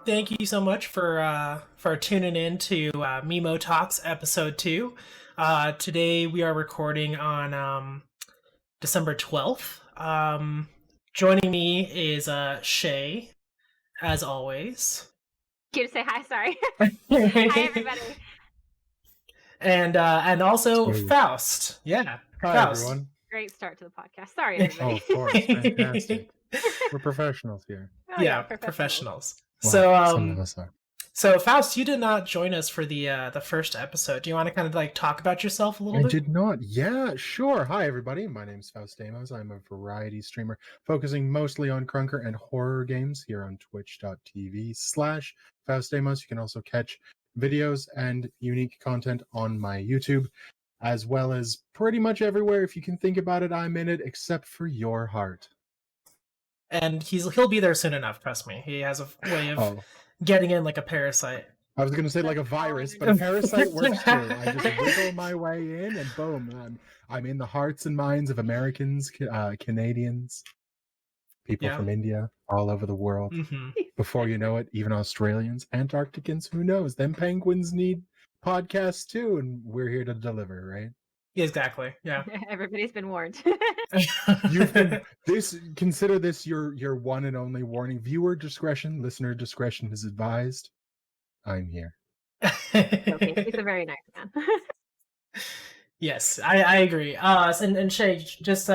thank you so much for tuning in to MEmoTalks episode 2. Today we are recording on December 12th. Joining me is Chey, as always. Cute to say hi, sorry. Hi, everybody. And also Sweet. Faust. Yeah. Hi, Faust. everyone. Great start to the podcast. Sorry, everybody. Oh, of course. Fantastic. We're professionals here. Oh, yeah, professionals. Well, some of us are. So Faust, you did not join us for the first episode. Do you want to kind of like talk about yourself a little bit? I did not. Yeah, sure. Hi, everybody. My name's FaustDaimos. I'm a variety streamer focusing mostly on crunker and horror games here on twitch.tv/FaustDaimos. You can also catch videos and unique content on my YouTube, as well as pretty much everywhere. If you can think about it, I'm in it, except for your heart. And he'll be there soon enough, trust me. He has a way of getting in like a parasite. I was going to say like a virus, but a parasite works too. I just wiggle my way in and boom, I'm in the hearts and minds of Americans, Canadians, people from India, all over the world. Mm-hmm. Before you know it, even Australians, Antarcticans, who knows? Them penguins need podcasts too, and we're here to deliver, right? Exactly. Yeah. Everybody's been warned. Consider this your one and only warning. Viewer discretion, listener discretion is advised. I'm here. Okay, he's a very nice man. Yes, I agree. And Chey, just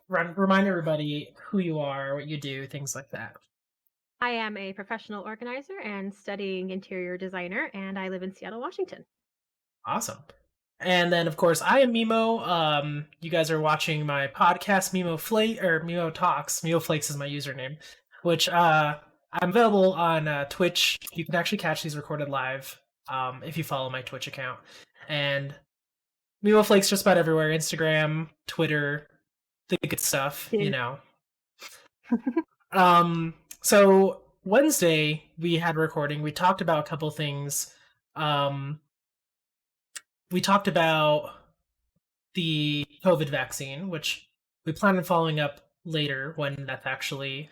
remind everybody who you are, what you do, things like that. I am a professional organizer and studying interior designer, and I live in Seattle, Washington. Awesome. And then, of course, I am Memo. You guys are watching my podcast, MEmoFlakes, or MEmoTalks. MEmoFlakes is my username, which I'm available on Twitch. You can actually catch these recorded live if you follow my Twitch account. And MEmoFlakes just about everywhere: Instagram, Twitter, the good stuff, you know. So Wednesday we had a recording. We talked about a couple things. We talked about the COVID vaccine, which we plan on following up later when that's actually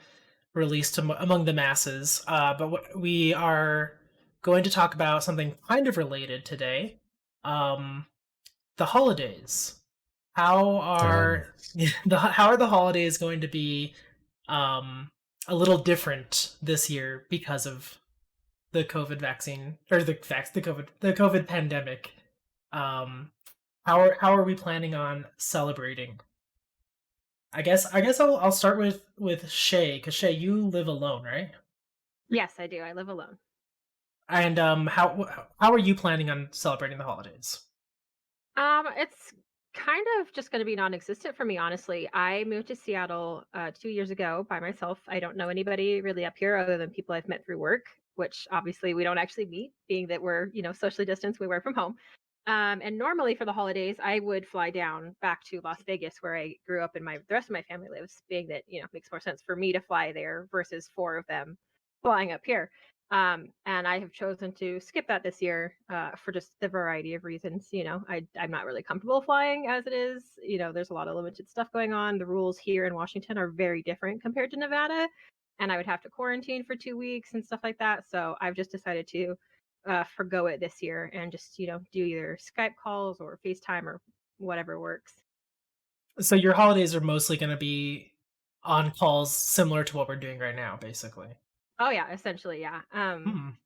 released among the masses. But we are going to talk about something kind of related today. The holidays. How are the holidays going to be a little different this year because of the COVID vaccine or the COVID pandemic? How are we planning on celebrating? I guess I'll start with Chey, because Chey, you live alone, right? Yes, I do. I live alone. And how are you planning on celebrating the holidays? It's kind of just going to be non-existent for me, honestly. I moved to Seattle 2 years ago by myself. I don't know anybody really up here other than people I've met through work, which obviously we don't actually meet, being that we're, socially distanced, we work from home. And normally for the holidays, I would fly down back to Las Vegas, where I grew up and the rest of my family lives, being that, it makes more sense for me to fly there versus 4 of them flying up here. And I have chosen to skip that this year for just the variety of reasons. I'm not really comfortable flying as it is. There's a lot of limited stuff going on. The rules here in Washington are very different compared to Nevada, and I would have to quarantine for 2 weeks and stuff like that. So I've just decided to forgo it this year and just do either Skype calls or FaceTime or whatever works. So your holidays are mostly going to be on calls similar to what we're doing right now, basically. Oh yeah, essentially, yeah.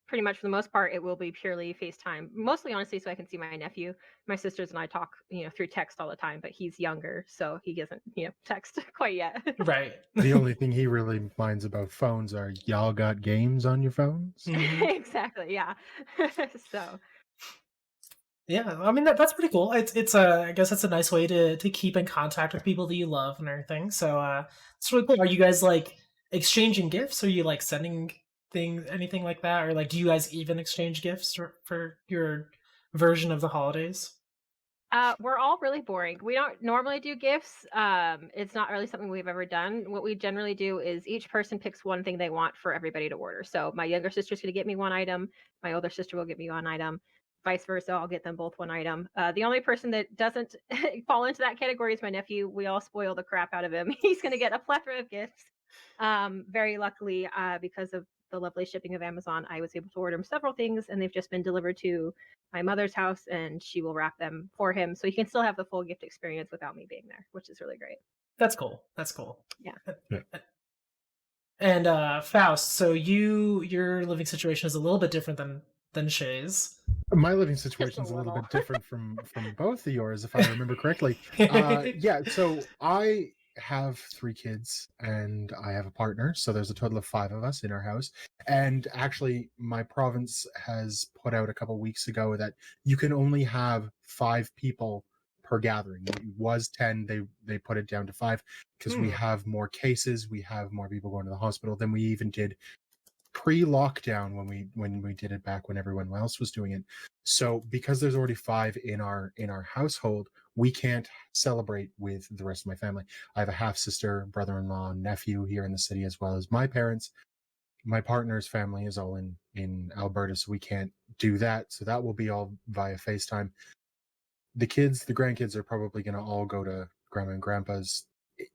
Pretty much for the most part, it will be purely FaceTime. Mostly, honestly, so I can see my nephew. My sisters and I talk, through text all the time, but he's younger, so he doesn't, text quite yet. Right. The only thing he really minds about phones are y'all got games on your phones? Exactly, yeah. So. Yeah, I mean that's pretty cool. It's I guess that's a nice way to keep in contact with people that you love and everything. So it's really cool. Are you guys like exchanging gifts? Are you like sending things, anything like that, or like do you guys even exchange gifts for your version of the holidays? We're all really boring. We don't normally do gifts. It's not really something we've ever done. What we generally do is each person picks one thing they want for everybody to order. So my younger sister's going to get me one item. My older sister will get me one item. Vice versa, I'll get them both one item. The only person that doesn't fall into that category is my nephew. We all spoil the crap out of him. He's going to get a plethora of gifts. Very luckily, because of the lovely shipping of Amazon, I was able to order him several things, and they've just been delivered to my mother's house, and she will wrap them for him, so he can still have the full gift experience without me being there, which is really great. That's cool. That's cool. Yeah. And Faust, so your living situation is a little bit different than Shay's. My living situation is a little bit different from both of yours, if I remember correctly. Yeah, so I have 3 kids and I have a partner, so there's a total of 5 of us in our house. And actually, my province has put out a couple weeks ago that you can only have 5 people per gathering. It was 10, they put it down to 5 because we have more cases, we have more people going to the hospital than we even did pre-lockdown when we did it back when everyone else was doing it. So because there's already 5 in our household, we can't celebrate with the rest of my family. I have a half sister, brother-in-law, nephew here in the city, as well as my parents. My partner's family is all in Alberta, so we can't do that. So that will be all via FaceTime. The grandkids are probably going to all go to grandma and grandpa's,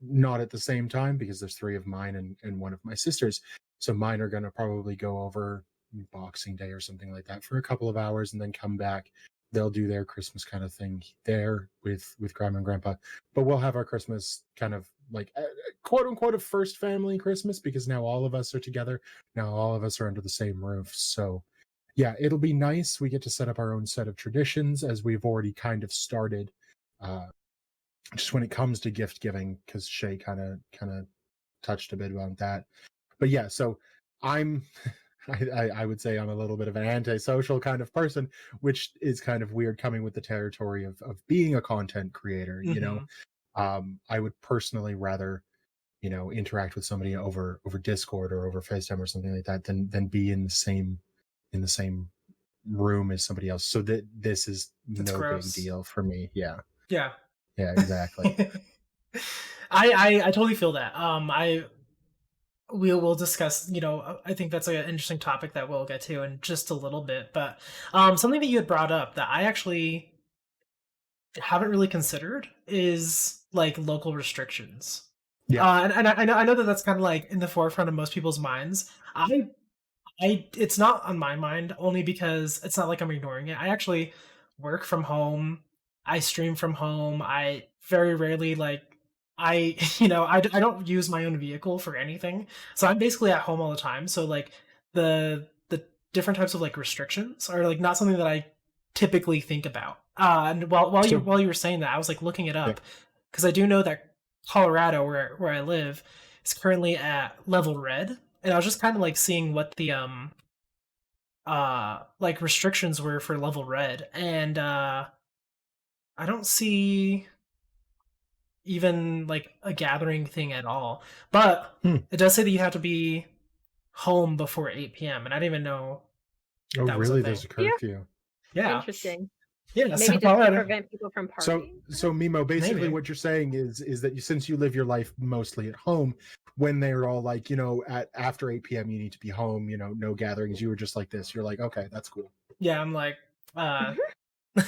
not at the same time, because there's 3 of mine and 1 of my sisters. So mine are going to probably go over Boxing Day or something like that for a couple of hours and then come back. They'll do their Christmas kind of thing there with grandma and grandpa. But we'll have our Christmas kind of like quote unquote a first family Christmas, because now all of us are together. Now all of us are under the same roof. So yeah, it'll be nice. We get to set up our own set of traditions, as we've already kind of started. Just when it comes to gift giving, because Shay kind of touched a bit about that. But yeah, so I would say I'm a little bit of an antisocial kind of person, which is kind of weird coming with the territory of being a content creator. You know, I would personally rather, interact with somebody over Discord or over FaceTime or something like that than be in the same room as somebody else. So that this is That's no gross. big deal for me. Yeah, exactly. I totally feel that. We'll discuss, I think that's an interesting topic that we'll get to in just a little bit. But something that you had brought up that I actually haven't really considered is like local restrictions. Yeah. And I know that that's kind of like in the forefront of most people's minds. It's not on my mind, only because it's not like I'm ignoring it. I actually work from home. I stream from home. I very rarely I don't use my own vehicle for anything. So I'm basically at home all the time. So like the different types of like restrictions are like not something that I typically think about. And while you were saying that, I was like looking it up, because I do know that Colorado, where I live, is currently at level red. And I was just kind of like seeing what the like restrictions were for level red, and I don't see even like a gathering thing at all. But it does say that you have to be home before 8 p.m. and I didn't even know. Oh, really? There's a curfew. Yeah. Interesting. Yeah, maybe just to prevent people from partying. So Memo, basically Maybe. what you're saying is that since you live your life mostly at home, when they're all like, at after 8 p.m. you need to be home, no gatherings, you were just like this. You're like, okay, that's cool. Yeah, I'm like,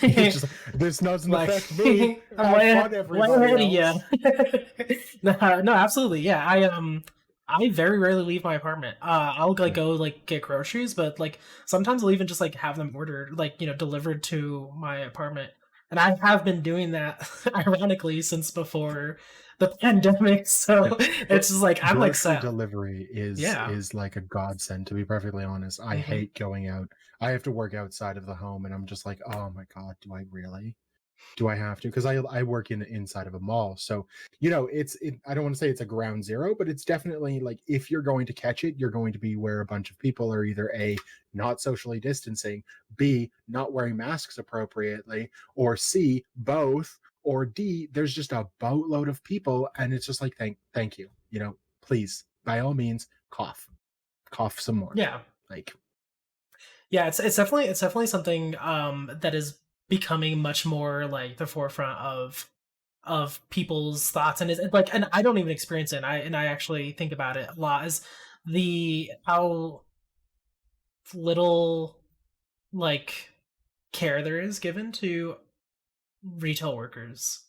it's just, this doesn't affect me. Have fun, everybody else. No, absolutely. Yeah, I very rarely leave my apartment. I'll like go like get groceries, but like sometimes I'll even just like have them ordered, like, delivered to my apartment. And I have been doing that ironically since before the pandemic. So it's just like I'm like set. Delivery is like a godsend, to be perfectly honest. I hate going out. I have to work outside of the home, and I'm just like, oh my god, do I really? Do I have to? Because I work inside of a mall, so I don't want to say it's a ground zero, but it's definitely like, if you're going to catch it, you're going to be where a bunch of people are either A, not socially distancing, B, not wearing masks appropriately, or C, both, or D, there's just a boatload of people, and it's just like, thank you, please, by all means, cough some more. Yeah, it's definitely something that is becoming much more like the forefront of people's thoughts, and and I don't even experience it. And I actually think about it a lot, is how little like care there is given to retail workers.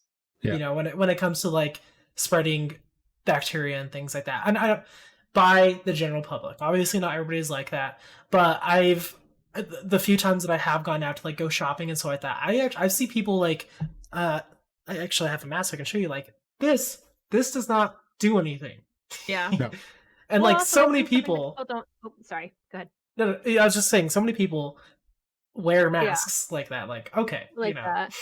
Yeah. When it comes to like spreading bacteria and things like that. And by the general public. Obviously, not everybody's like that, but the few times that I have gone out to like go shopping and so like that, I see people like, I actually have a mask I can show you. Like this does not do anything. Yeah. No. And Well, like also, so I many think something that people. don't. Oh, sorry. Go ahead. No, I was just saying, so many people wear Yeah, masks like that. Like, okay, like that.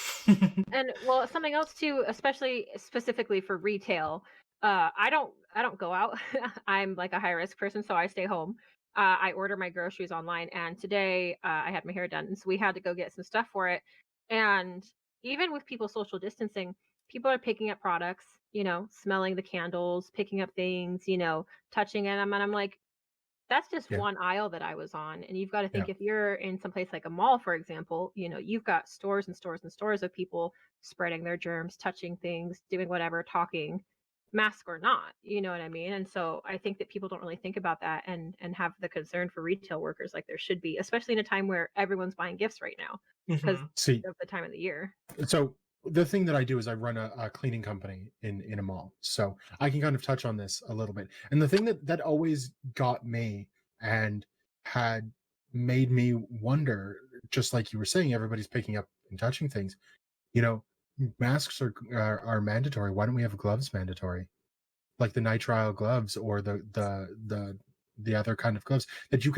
And well, something else too, especially specifically for retail. I don't go out. I'm like a high risk person, so I stay home. I order my groceries online, and today I had my hair done, and so we had to go get some stuff for it. And even with people social distancing, people are picking up products, smelling the candles, picking up things, touching them, and I'm like, that's just Yeah. one aisle that I was on. And you've got to think Yeah. if you're in some place like a mall, for example, you've got stores and stores and stores of people spreading their germs, touching things, doing whatever, talking, mask or not. You know what I mean? And so I think that people don't really think about that and have the concern for retail workers like there should be, especially in a time where everyone's buying gifts right now because See, of the time of the year. so the thing that I do is I run a cleaning company in a mall, so I can kind of touch on this a little bit. And the thing that always got me and had made me wonder, just like you were saying, everybody's picking up and touching things. You know, masks are mandatory. Why don't we have gloves mandatory, like the nitrile gloves or the other kind of gloves that you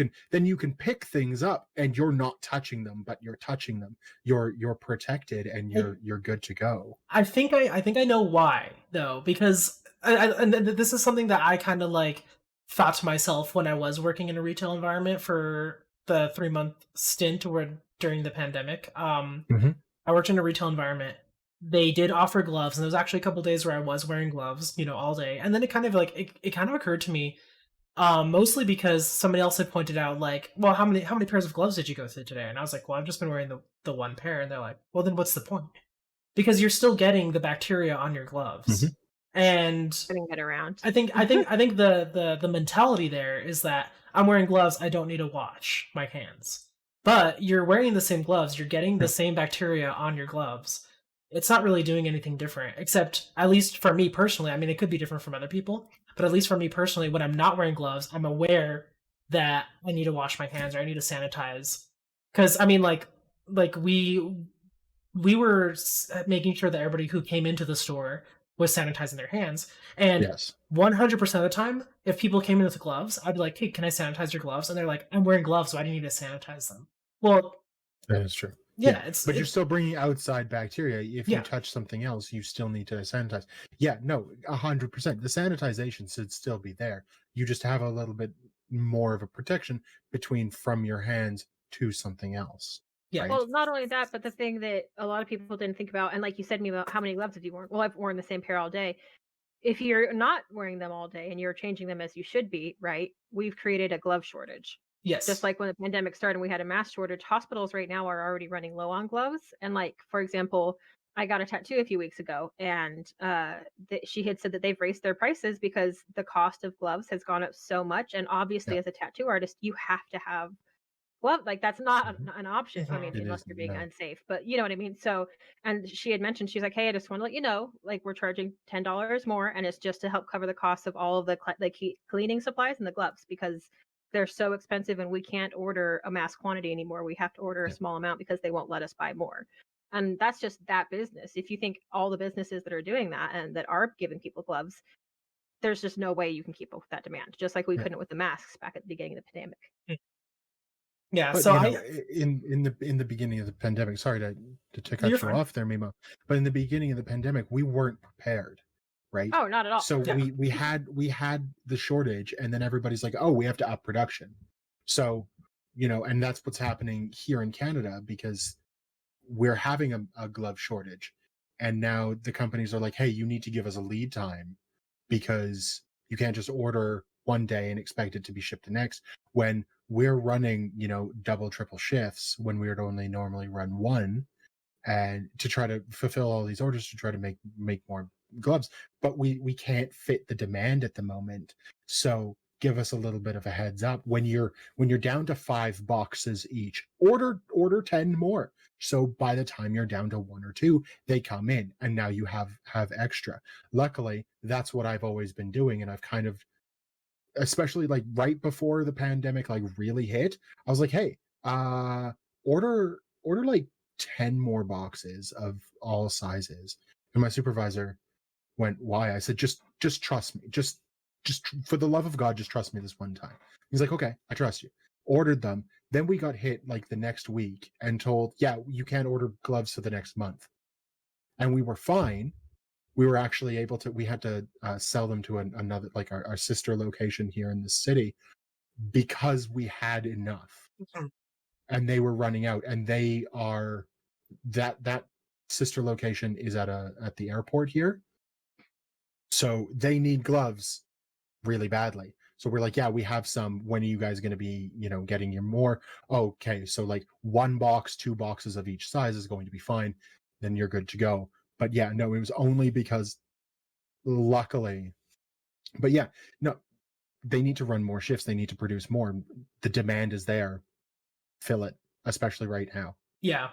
can pick things up and you're not touching them, but you're touching them. You're protected and you're good to go. I think I know why though, because and this is something that I kind of like thought to myself when I was working in a retail environment for the 3-month stint during the pandemic. Mhm. I worked in a retail environment. They did offer gloves, and there was actually a couple days where I was wearing gloves, all day. And then it kind of like it kind of occurred to me, mostly because somebody else had pointed out, like, well, how many pairs of gloves did you go through today? And I was like, well, I've just been wearing the one pair. And they're like, well, then what's the point? Because you're still getting the bacteria on your gloves. Mhm. And Getting it around. I think the mentality there is that I'm wearing gloves, I don't need to wash my hands. But you're wearing the same gloves, you're getting the Yeah. same bacteria on your gloves. It's not really doing anything different, except at least for me personally. I mean, it could be different from other people, but at least for me personally, when I'm not wearing gloves, I'm aware that I need to wash my hands or I need to sanitize. Because I mean, like we were making sure that everybody who came into the store was sanitizing their hands. And Yes, 100% of the time, if people came in with gloves, I'd be like, hey, can I sanitize your gloves? And they're like, I'm wearing gloves, so I do need to sanitize them. Well, that is true. yeah, But you're still bringing outside bacteria. If Yeah. you touch something else, you still need to sanitize. Yeah, no, 100%. The sanitization should still be there. You just have a little bit more of a protection from your hands to something else. Yeah. Right? Well, not only that, but the thing that a lot of people didn't think about, and like you said to me about how many gloves have you worn? Well, I've worn the same pair all day. If you're not wearing them all day and you're changing them as you should be, right? We've created a glove shortage. Yes. Just like when the pandemic started and we had a mask shortage, hospitals right now are already running low on gloves. And like, for example, I got a tattoo a few weeks ago, and she had said that they've raised their prices because the cost of gloves has gone up so much. And obviously, Yeah. as a tattoo artist, you have to have gloves. Like that's not Mhm. an option. I mean, It unless is, you're being no. unsafe, but you know what I mean. So, and she had mentioned, she's like, "Hey, I just want to let you know, like we're charging $10 more, and it's just to help cover the cost of all of the cleaning supplies and the gloves because they're so expensive, and we can't order a mass quantity anymore. We have to order a Yeah. small amount because they won't let us buy more." And that's just that business. If you think all the businesses that are doing that and that are giving people gloves, there's just no way you can keep up with that demand. Just like we Yeah. couldn't with the masks back at the beginning of the pandemic. Yeah. But So in the beginning of the pandemic, sorry to cut You're you fine. off there, Memo, but in the beginning of the pandemic, we weren't prepared, right? Oh, not at all. So Yeah. we had the shortage, and then everybody's like, oh, we have to up production. So, and that's what's happening here in Canada because we're having a glove shortage, and now the companies are like, hey, you need to give us a lead time because you can't just order one day and expect it to be shipped the next when we're running double triple shifts when we would only normally run one, and to try to fulfill all these orders to try to make more gloves, but we can't fit the demand at the moment. So give us a little bit of a heads up when you're down to 5 boxes each, order 10 more, so by the time you're down to 1 or 2, they come in and now you have extra. Luckily, that's what I've always been doing, and I've kind of especially like right before the pandemic like really hit, I was like, hey, order like 10 more boxes of all sizes. And my supervisor went, why? I said, just trust me. Just for the love of God, just trust me this one time. He's like, okay, I trust you. Ordered them. Then we got hit like the next week and told, yeah, you can't order gloves for the next month. And we were fine. We were actually able to, we had to sell them to another, like our sister location here in the city, because we had enough. And they were running out, and they are, that sister location is at the airport here. So they need gloves really badly. So we're like, yeah, we have some. When are you guys going to be, getting your more? Okay, so like 1 box, 2 boxes of each size is going to be fine. Then you're good to go. But yeah, no, it was only because, luckily. But yeah, no, they need to run more shifts. They need to produce more. The demand is there. Fill it, especially right now. Yeah.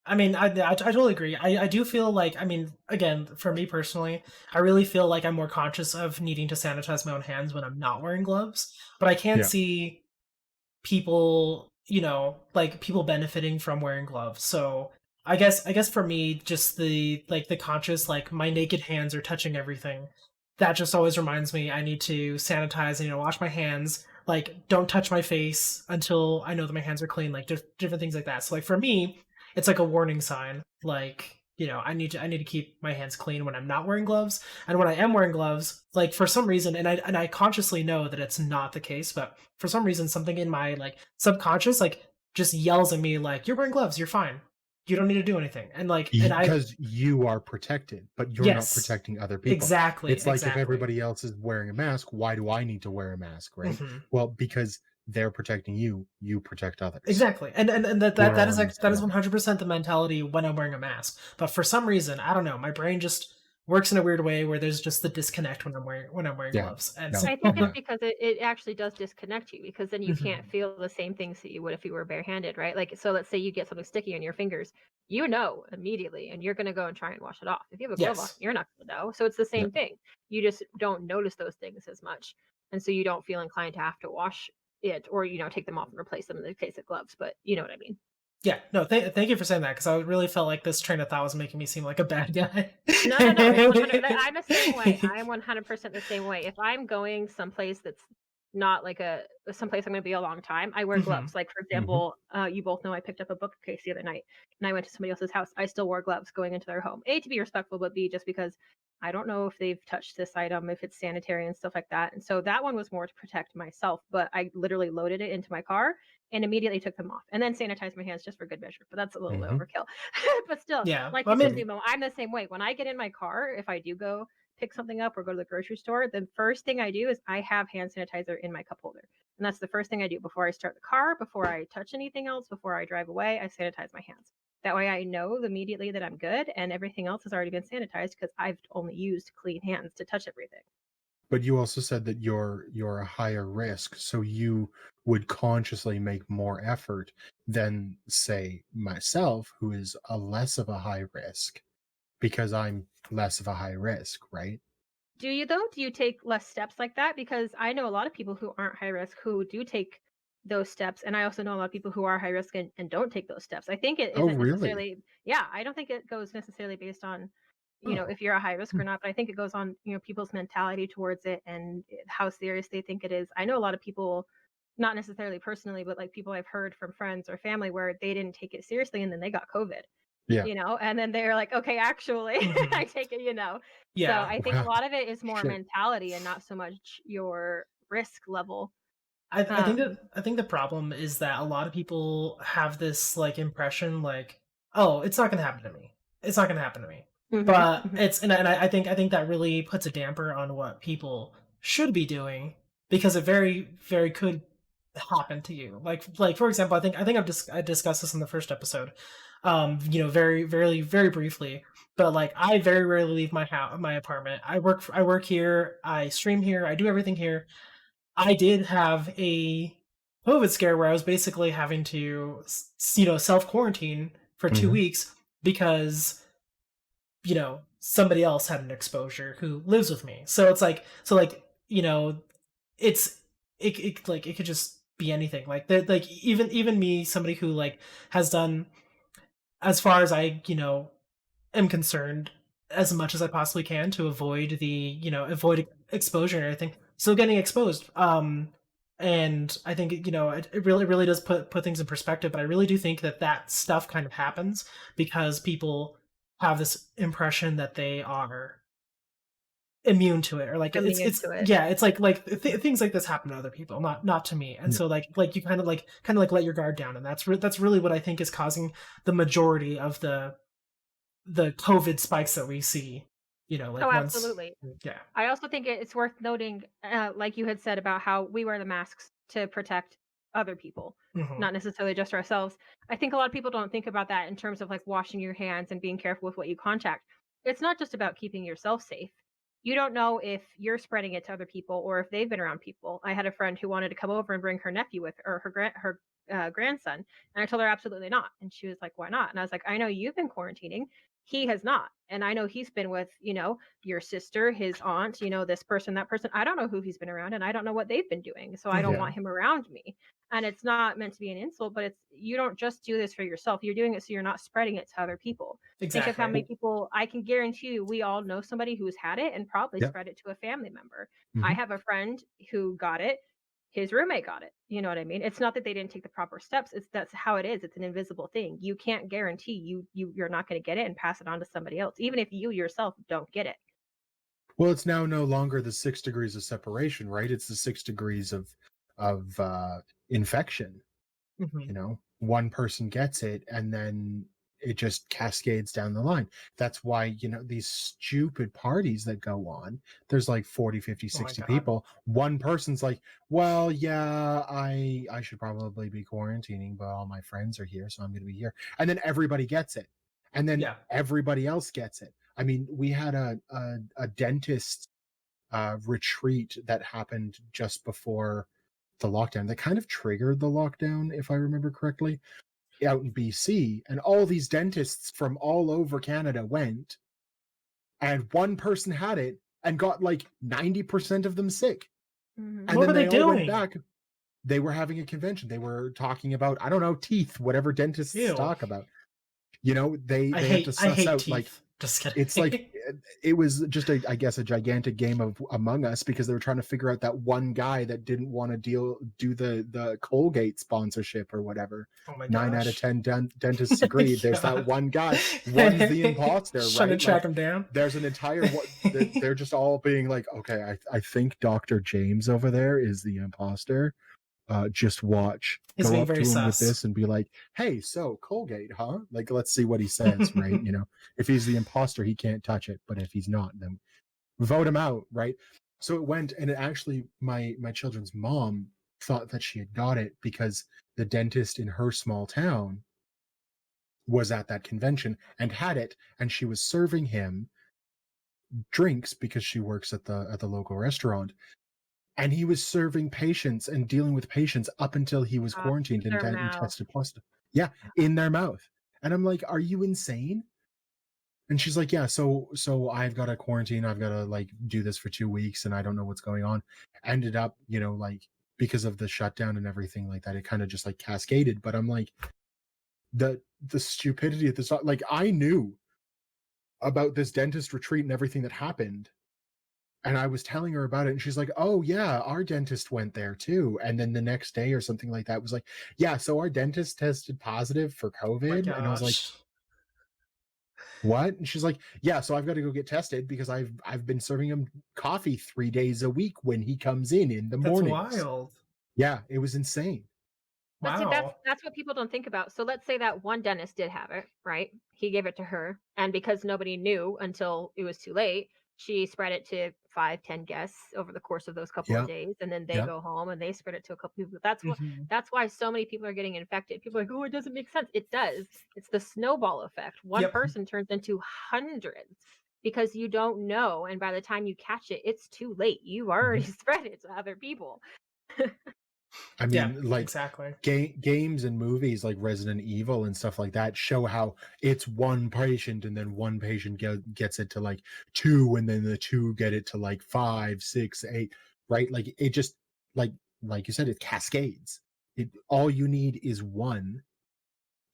I mean, I totally agree. I do feel like, I mean, again, for me personally, I really feel like I'm more conscious of needing to sanitize my own hands when I'm not wearing gloves. But I can't see people, like people benefiting from wearing gloves. So I guess for me, just the conscious, like my naked hands are touching everything. That just always reminds me I need to sanitize and wash my hands. Like, don't touch my face until I know that my hands are clean. Like, different things like that. So like for me, it's like a warning sign. Like, I need to keep my hands clean when I'm not wearing gloves, and when I am wearing gloves, like for some reason, and I consciously know that it's not the case, but for some reason, something in my like subconscious like just yells at me like, "You're wearing gloves. You're fine. You don't need to do anything." And like, because you are protected, but you're not protecting other people. Exactly. It's like, if everybody else is wearing a mask, why do I need to wear a mask, right? Mm-hmm. Well, because they're protecting you, you protect others. Exactly. And that is 100% the mentality when I'm wearing a mask. But for some reason, I don't know, my brain just works in a weird way where there's just the disconnect when I'm wearing gloves. And I think it's because it actually does disconnect you, because then you can't feel the same things that you would if you were barehanded, right? Like, so let's say you get something sticky on your fingers, immediately, and you're going to go and try and wash it off. If you have a glove on, you're not going to know. So it's the same thing. You just don't notice those things as much. And so you don't feel inclined to have to wash it, or take them off and replace them in the case of gloves. But you know what I mean. Yeah, no, thank you for saying that, because I really felt like this train of thought was making me seem like a bad guy. No, I'm the same way. I'm 100% the same way. If I'm going someplace that's not like someplace I'm going to be a long time, I wear gloves. Like, for example, you both know I picked up a bookcase the other night, and I went to somebody else's house. I still wore gloves going into their home. A, to be respectful, but B, just because I don't know if they've touched this item, if it's sanitary and stuff like that. And so that one was more to protect myself, but I literally loaded it into my car and immediately took them off, and then sanitized my hands just for good measure. But that's a little overkill. But still, like you said, Nemo, I'm the same way. When I get in my car, if I do go pick something up or go to the grocery store, the first thing I do is I have hand sanitizer in my cup holder. And that's the first thing I do before I start the car, before I touch anything else, before I drive away. I sanitize my hands. That way I know immediately that I'm good, and everything else has already been sanitized because I've only used clean hands to touch everything. But you also said that you're a higher risk, so you would consciously make more effort than, say, myself, who is a less of a high risk, because I'm less of a high risk, right? Do you though? Do you take less steps like that? Because I know a lot of people who aren't high risk who do take those steps, and I also know a lot of people who are high risk and don't take those steps. I think it isn't necessarily, I don't think it goes necessarily based on if you're a high risk or not, but I think it goes on people's mentality towards it and how serious they think it is. I know a lot of people, not necessarily personally, but like people I've heard from friends or family where they didn't take it seriously and then they got COVID. And then they're like, okay, actually I take it. So I think a lot of it is more mentality and not so much your risk level. I think the problem is that a lot of people have this like impression like, oh, it's not gonna happen to me. It's not gonna happen to me. But it's and I think that really puts a damper on what people should be doing, because it very, very could happen to you. Like for example, I think I discussed this in the first episode. Very, very, very briefly. But like, I very rarely leave my apartment. I work here. I stream here. I do everything here. I did have a COVID scare where I was basically having to, self quarantine for 2 weeks because, somebody else had an exposure who lives with me. So it's like, it's it could just be anything. Like that, like even me, somebody who like has done, as far as I am concerned, as much as I possibly can to avoid avoid exposure and everything, still getting exposed. And I think it really does put things in perspective. But I really do think that stuff kind of happens because people have this impression that they are immune to it, or like it's to it. yeah, it's like things like this happen to other people, not to me. And so like you kind of like let your guard down, and that's really what I think is causing the majority of the COVID spikes that we see. Like once, absolutely. yeah. I also think it's worth noting, like you had said about how we wear the masks to protect other people, not necessarily just ourselves. I think a lot of people don't think about that in terms of like washing your hands and being careful with what you contact. It's not just about keeping yourself safe. You don't know if you're spreading it to other people or if they've been around people. I had a friend who wanted to come over and bring her nephew with, or her grandson, and I told her absolutely not. And she was like, "Why not?" And I was like, "I know you've been quarantining. He has not. And I know he's been with, your sister, his aunt, this person, that person. I don't know who he's been around, and I don't know what they've been doing. So I don't want him around me." And it's not meant to be an insult, but you don't just do this for yourself. You're doing it so you're not spreading it to other people. Exactly. Think of how many people, I can guarantee you, we all know somebody who's had it and probably spread it to a family member. I have a friend who got it. His roommate got it. You know what I mean? It's not that they didn't take the proper steps. That's how it is. It's an invisible thing. You can't guarantee you're not going to get it and pass it on to somebody else, even if you yourself don't get it. Well, it's now no longer the 6 degrees of separation, right? It's the 6 degrees of infection. One person gets it, and then it just cascades down the line. That's why, these stupid parties that go on, there's like 40, 50, 60 people. One person's like, well, yeah, I should probably be quarantining, but all my friends are here, so I'm going to be here. And then everybody gets it. And then everybody else gets it. I mean, we had a dentist retreat that happened just before the lockdown that kind of triggered the lockdown, if I remember correctly, out in BC. And all these dentists from all over Canada went, and one person had it and got like 90% of them sick. And what then were they all doing? went back. They were having a convention. They were talking about, I don't know, teeth, whatever dentists talk about. They had to suss out teeth. Like, just kidding. It's like it was just a gigantic game of Among Us, because they were trying to figure out that one guy that didn't want to do the Colgate sponsorship or whatever. Oh my gosh. 9 out of 10 dentists agreed. There's that one guy. One's the imposter, right? Trying to track him down. There's an entire they're just all being like, okay, I think Dr. James over there is the imposter. Just watch. He's go up to him sus. with this and be like, hey, so Colgate, huh? Like, let's see what he says, right? If he's the imposter, he can't touch it. But if he's not, then vote him out, right? So it went, and it actually, my children's mom thought that she had got it because the dentist in her small town was at that convention and had it, and she was serving him drinks because she works at the local restaurant. And he was serving patients and dealing with patients up until he was quarantined and tested positive. Yeah, in their mouth. And I'm like, are you insane? And she's like, yeah, so I've got to quarantine. I've got to like do this for 2 weeks, and I don't know what's going on. Ended up, like, because of the shutdown and everything like that, it kind of just like cascaded. But I'm like, the stupidity at this, like, I knew about this dentist retreat and everything that happened. And I was telling her about it, and she's like, oh, yeah, our dentist went there too. And then the next day or something like that was like, yeah, so our dentist tested positive for COVID. And I was like, what? And she's like, yeah, so I've got to go get tested because I've been serving him coffee 3 days a week when he comes in the morning. That's wild. Yeah, it was insane. Wow. See, that's what people don't think about. So let's say that one dentist did have it, right? He gave it to her. And because nobody knew until it was too late, she spread it to 5-10 guests over the course of those couple of days, and then they go home and they spread it to a couple people. That's why so many people are getting infected. People are like, oh, it doesn't make sense. It does. It's the snowball effect. One person turns into hundreds because you don't know, and by the time you catch it, it's too late. You've already spread it to other people. I mean, like, exactly. Games and movies like Resident Evil and stuff like that show how it's one patient, and then one patient gets it to like 2, and then the 2 get it to like 5, 6, 8, right? Like, it just, like, like you said, it cascades. All you need is one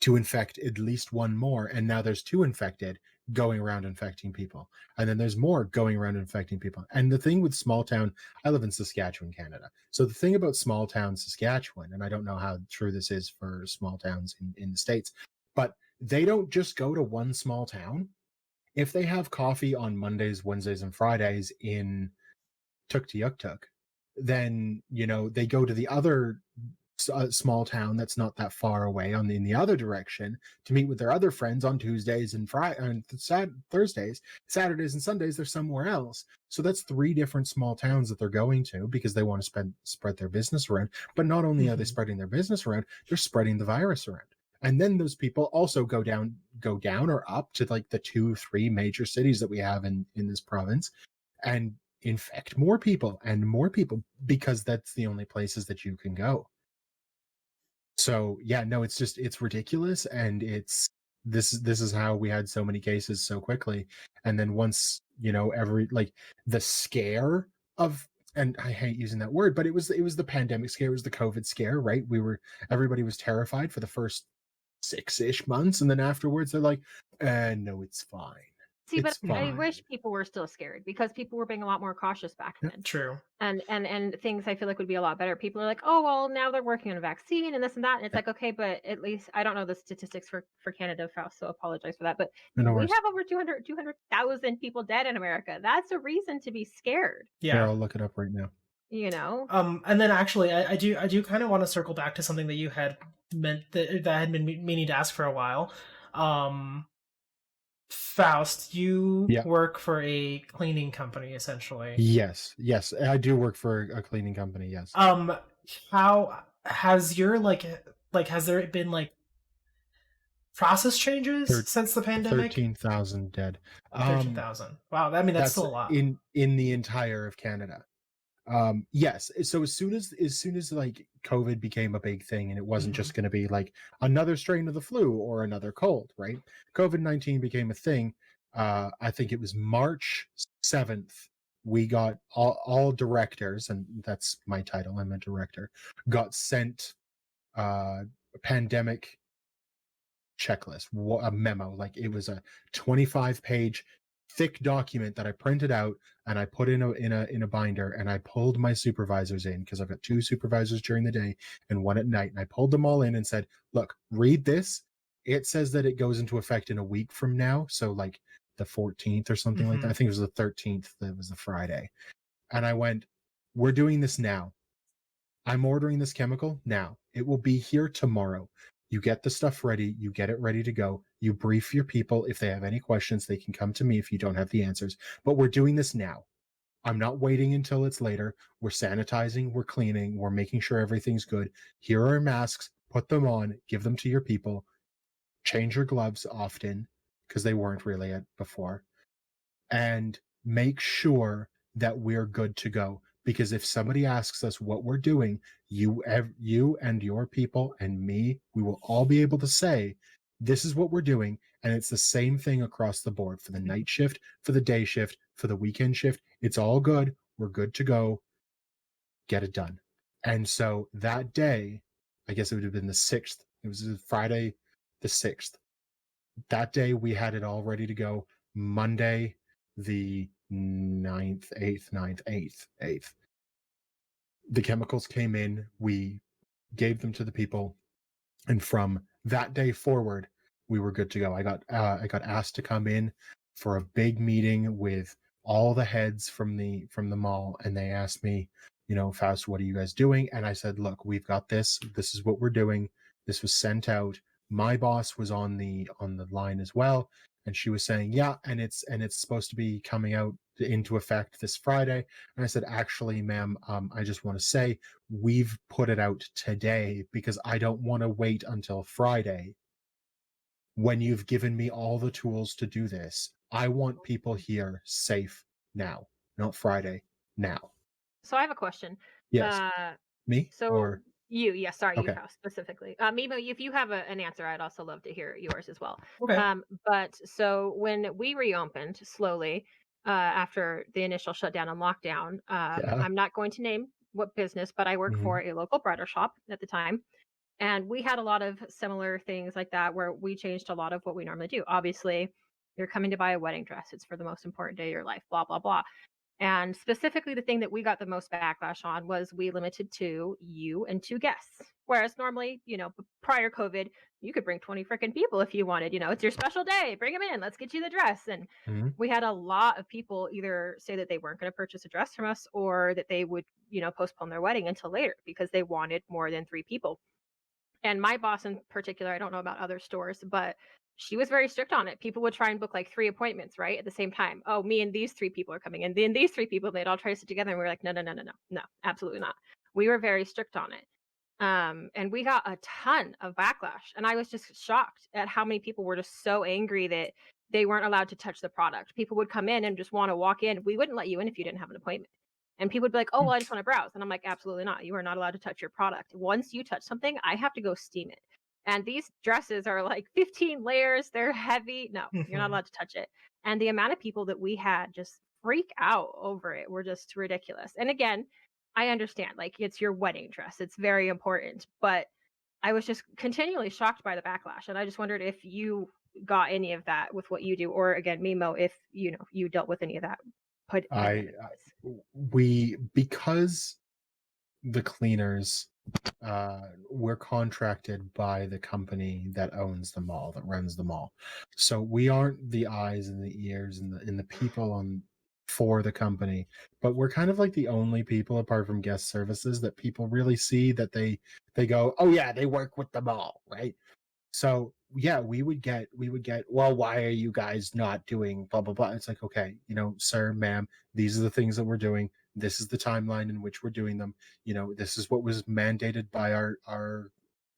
to infect at least one more, and now there's two infected going around infecting people, and then there's more going around infecting people. And the thing with small town, I live in Saskatchewan, Canada, so the thing about small town Saskatchewan, and I don't know how true this is for small towns in the States, but they don't just go to one small town. If they have coffee on Mondays, Wednesdays, and Fridays in Tuktoyaktuk, then they go to the other small town that's not that far away in the other direction to meet with their other friends on Tuesdays and Thursdays, Saturdays and Sundays they're somewhere else. So that's 3 different small towns that they're going to because they want to spread their business around. But not only are they spreading their business around, they're spreading the virus around. And then those people also go down or up to like the 2-3 major cities that we have in this province and infect more people because that's the only places that you can go. So yeah, no, it's ridiculous, and this is how we had so many cases so quickly. And then once the scare of, and I hate using that word, but it was the pandemic scare, it was the COVID scare, right? Everybody was terrified for the first 6-ish months, and then afterwards they're like, no, it's fine. See, but I wish people were still scared because people were being a lot more cautious back then. True. And things I feel like would be a lot better. People are like, oh, well, now they're working on a vaccine and this and that. And it's like, okay, but at least I don't know the statistics for Canada, Faust, so apologize for that. But we have over 200,000 people dead in America. That's a reason to be scared. Yeah, I'll look it up right now. And then actually, I do kind of want to circle back to something that you had meant that I had been meaning to ask for a while. Faust, you work for a cleaning company, essentially. Yes, I do work for a cleaning company. Yes. How has your has there been process changes since the pandemic? 13,000 dead. 13,000. Wow, I mean that's still a lot in the entire of Canada. Yes. So as soon as like COVID became a big thing, and it wasn't just going to be like another strain of the flu or another cold, right? COVID-19 became a thing. I think it was March 7th. We got all directors, and that's my title, I'm a director, got sent a pandemic checklist, a memo. Like it was a 25-page thick document that I printed out and I put in a binder, and I pulled my supervisors in because I've got 2 supervisors during the day and 1 at night, and I pulled them all in and said, look, read this. It says that it goes into effect in a week from now, so like the 14th or something like that. I think it was the 13th. That was the Friday. And I went, we're doing this now. I'm ordering this chemical now. It will be here tomorrow. You get the stuff ready, you get it ready to go, you brief your people. If they have any questions, they can come to me if you don't have the answers. But we're doing this now. I'm not waiting until it's later. We're sanitizing, we're cleaning, we're making sure everything's good. Here are masks, put them on, give them to your people. Change your gloves often, because they weren't really before. And make sure that we're good to go. Because if somebody asks us what we're doing, you and your people and me, we will all be able to say, this is what we're doing. And it's the same thing across the board for the night shift, for the day shift, for the weekend shift. It's all good. We're good to go. Get it done. And so that day, I guess it would have been the 6th. It was Friday, the 6th. That day we had it all ready to go. Monday, the 9th, 8th. The chemicals came in, we gave them to the people, and from that day forward, we were good to go. I got asked to come in for a big meeting with all the heads from the mall, and they asked me, Faust, what are you guys doing? And I said, look, we've got this. This is what we're doing. This was sent out. My boss was on the line as well, and she was saying, yeah, and it's supposed to be coming out into effect this Friday. And I said, actually, ma'am, I just want to say we've put it out today because I don't want to wait until Friday when you've given me all the tools to do this. I want people here safe now, not Friday, now. So I have a question. Yes. Me? So or you, yeah, sorry, okay. You specifically. Memo, if you have an answer, I'd also love to hear yours as well. Okay. But so when we reopened slowly after the initial shutdown and lockdown, I'm not going to name what business, but I worked Mhm. for a local bridal shop at the time. And we had a lot of similar things like that where we changed a lot of what we normally do. Obviously, you're coming to buy a wedding dress. It's for the most important day of your life, blah, blah, blah. And specifically, the thing that we got the most backlash on was we limited to you and 2 guests. Whereas normally, prior COVID, you could bring 20 freaking people if you wanted. It's your special day. Bring them in. Let's get you the dress. And Mhm. we had a lot of people either say that they weren't going to purchase a dress from us or that they would, postpone their wedding until later because they wanted more than 3 people. And my boss in particular, I don't know about other stores, but she was very strict on it. People would try and book like 3 appointments, right, at the same time. Oh, me and these 3 people are coming, and then these 3 people, they'd all try to sit together, and we were like, no, no, no, no, no, no, absolutely not. We were very strict on it. And we got a ton of backlash, and I was just shocked at how many people were just so angry that they weren't allowed to touch the product. People would come in and just want to walk in. We wouldn't let you in if you didn't have an appointment. And people would be like, oh, well, I just want to browse. And I'm like, absolutely not. You are not allowed to touch your product. Once you touch something, I have to go steam it. And these dresses are like 15 layers. They're heavy. No, you're not Mhm. allowed to touch it. And the amount of people that we had just freak out over it were just ridiculous. And again, I understand, like, it's your wedding dress. It's very important. But I was just continually shocked by the backlash. And I just wondered if you got any of that with what you do, or again, Memo, if you dealt with any of that I because the cleaners we're contracted by the company that owns the mall, that runs the mall, so we aren't the eyes and the ears and the people on for the company, but we're kind of like the only people apart from guest services that people really see that they go, oh yeah, they work with the mall, right? So yeah, we would get, well, why are you guys not doing blah blah blah? It's like, okay, sir, ma'am, these are the things that we're doing. This is the timeline in which we're doing them. This is what was mandated by our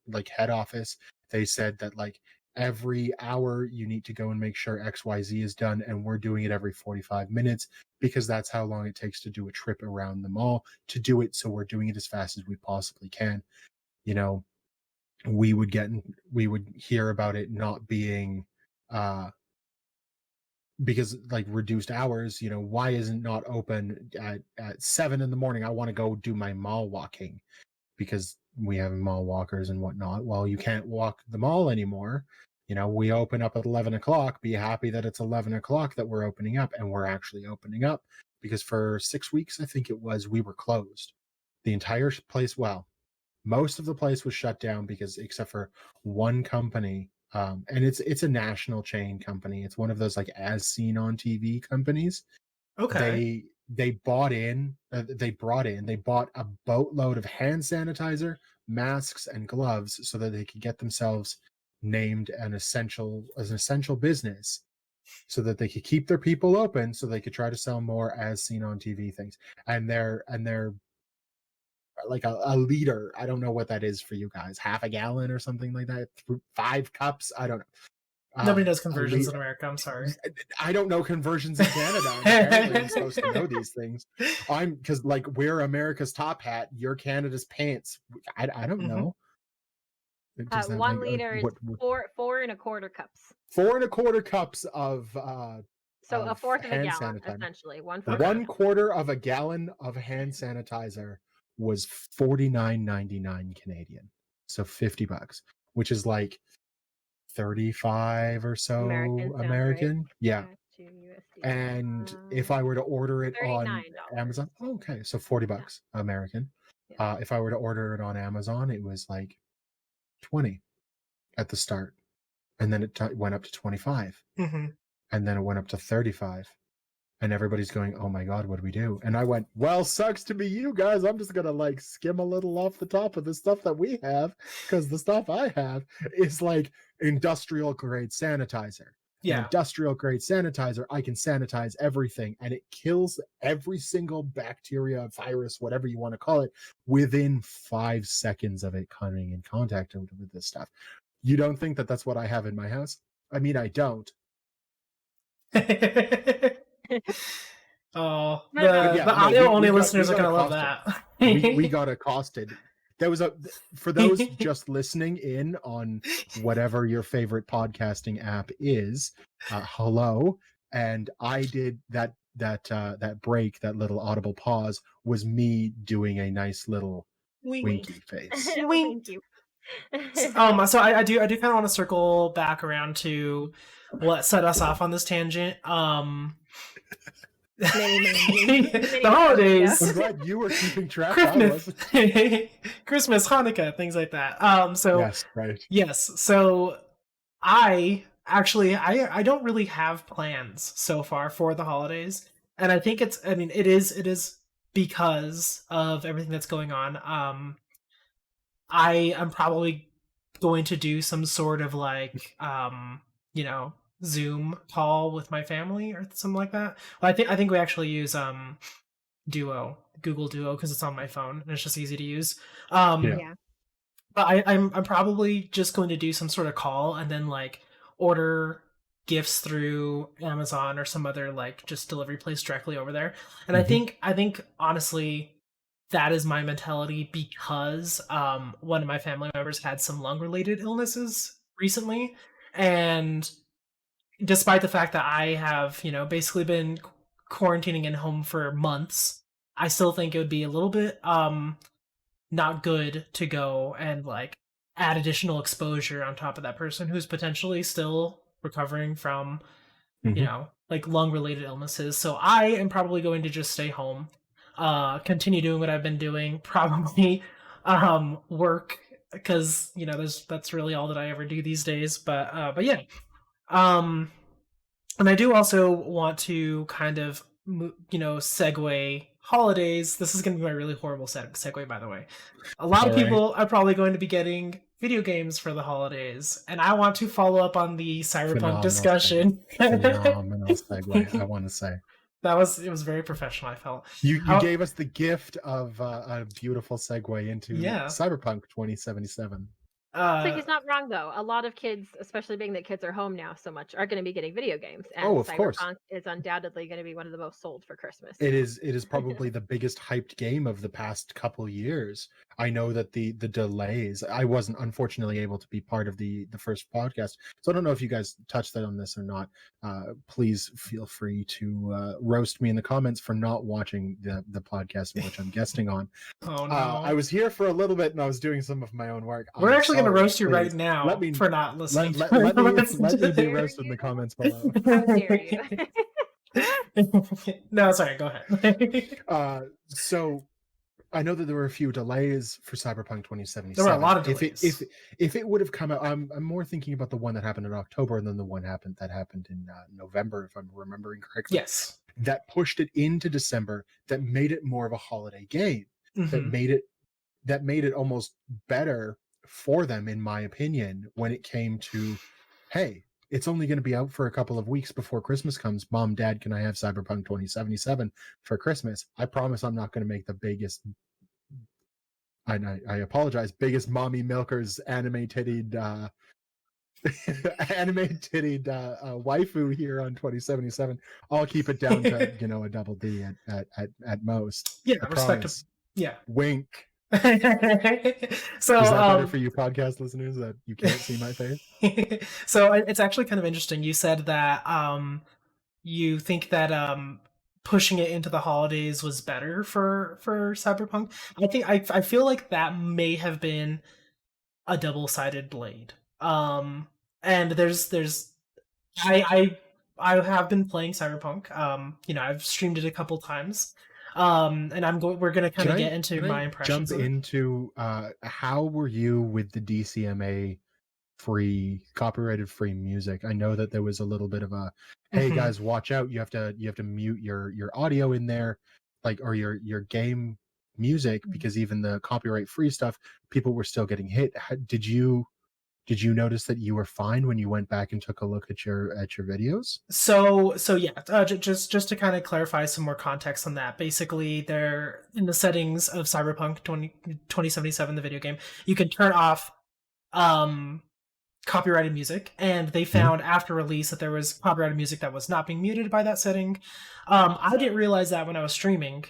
like head office. They said that like every hour you need to go and make sure XYZ is done, and we're doing it every 45 minutes because that's how long it takes to do a trip around the mall to do it. So we're doing it as fast as we possibly can. You know, we would hear about it not being uh because like reduced hours, why isn't not open at 7 in the morning? I want to go do my mall walking because we have mall walkers and whatnot. Well, you can't walk the mall anymore. We open up at 11 o'clock. Be happy that it's 11 o'clock that we're opening up, and we're actually opening up, because for 6 weeks, I think it was, we were closed. The entire place, well, most of the place was shut down because except for one company, and it's a national chain company. It's one of those like as seen on TV companies. Okay. They bought a boatload of hand sanitizer, masks, and gloves so that they could get themselves named an essential business, so that they could keep their people open, so they could try to sell more as seen on TV things. And they're like a liter. I don't know what that is for you guys. Half a gallon or something like that. 5 cups. I don't know. Nobody does conversions in America. I'm sorry. I don't know conversions in Canada. Apparently, I'm supposed to know these things. Because like we're America's top hat, you're Canada's pants. I don't know. Does that 1 make liter is what 4.25 cups. 4.25 cups of So a fourth of a hand gallon, sanitizer. essentially. Okay. 1/4 of a gallon of hand sanitizer was $49.99 Canadian, so $50, which is like 35 or so American sounds right. American. Yeah. Back to USD. And if I were to order it on $39. Amazon, okay, so $40 American. Yeah. If I were to order it on Amazon, it was like 20 at the start, and then it went up to 25, Mm-hmm. and then it went up to 35. And everybody's going, oh my God, what do we do? And I went, well, sucks to be you guys. I'm just going to like skim a little off the top of the stuff that we have, because the stuff I have is like industrial grade sanitizer. Yeah. And industrial grade sanitizer, I can sanitize everything, and it kills every single bacteria, virus, whatever you want to call it, within 5 seconds of it coming in contact with this stuff. You don't think that that's what I have in my house? I mean, I don't. Oh, Yeah, the audio only listeners are gonna love that. we got accosted. There was for those just listening in on whatever your favorite podcasting app is. Hello, and I did that break, that little audible pause was me doing a nice little winky face. Thank you. So I do kind of want to circle back around to what set us off on this tangent. The holidays. I'm glad you were keeping track. Christmas, Hanukkah, things like that. So yes, right. Yes. So I don't really have plans so far for the holidays, and I think it is because of everything that's going on. I am probably going to do some sort of like Zoom call with my family or something like that. Well, I think we actually use Duo, Google Duo, because it's on my phone and it's just easy to use. Yeah. But I'm probably just going to do some sort of call and then like order gifts through Amazon or some other like just delivery place directly over there. And I think honestly that is my mentality because one of my family members had some lung related illnesses recently, and despite the fact that I have, basically been quarantining in home for months, I still think it would be a little bit not good to go and like add additional exposure on top of that person who's potentially still recovering from like lung related illnesses. So I am probably going to just stay home, continue doing what I've been doing, probably work, because that's really all that I ever do these days. But yeah. And I do also want to kind of segue holidays. This is going to be my really horrible segue, by the way. A lot of people are probably going to be getting video games for the holidays, and I want to follow up on the Cyberpunk discussion. Phenomenal segue, I want to say. It was very professional, I felt. You gave us the gift of a beautiful segue into Cyberpunk 2077. So he's not wrong though. A lot of kids, especially being that kids are home now so much, are going to be getting video games, and of Cyberpunk course is undoubtedly going to be one of the most sold for Christmas. It is probably the biggest hyped game of the past couple years. I know that the delays. I wasn't unfortunately able to be part of the first podcast, so I don't know if you guys touched on this or not. Please feel free to roast me in the comments for not watching the podcast in which I'm guesting on. Oh no! I was here for a little bit and I was doing some of my own work. We're actually going to roast you right now for not listening. Let me be roasted in the comments below. How dare you? No, sorry, go ahead. So I know that there were a few delays for Cyberpunk 2077. There were a lot of delays. If it would have come out, I'm more thinking about the one that happened in October than the one that happened in November, if I'm remembering correctly. Yes. That pushed it into December, that made it more of a holiday game, that made it almost better for them, in my opinion, when it came to, hey, it's only going to be out for a couple of weeks before Christmas comes. Mom, Dad, can I have Cyberpunk 2077 for Christmas? I promise I'm not going to make the biggest, I apologize, biggest mommy milkers anime tittied waifu here on 2077. I'll keep it down to a double D at most. Yeah, respectable. Yeah, wink. So is that better for you podcast listeners that you can't see my face? So it's actually kind of interesting. You said that you think that pushing it into the holidays was better for Cyberpunk. I feel like that may have been a double-sided blade. And I have been playing Cyberpunk. I've streamed it a couple times. And we're gonna kind of get into my impressions. Jump into how were you with the DCMA copyrighted free music? I know that there was a little bit of a, hey guys, watch out, you have to mute your audio in there, like, or your game music, because even the copyright free stuff, people were still getting hit. Did you notice that you were fine when you went back and took a look at your videos? So yeah, just to kind of clarify some more context on that. Basically, they're in the settings of Cyberpunk 2077, the video game, you can turn off copyrighted music, and they found after release that there was copyrighted music that was not being muted by that setting. I didn't realize that when I was streaming.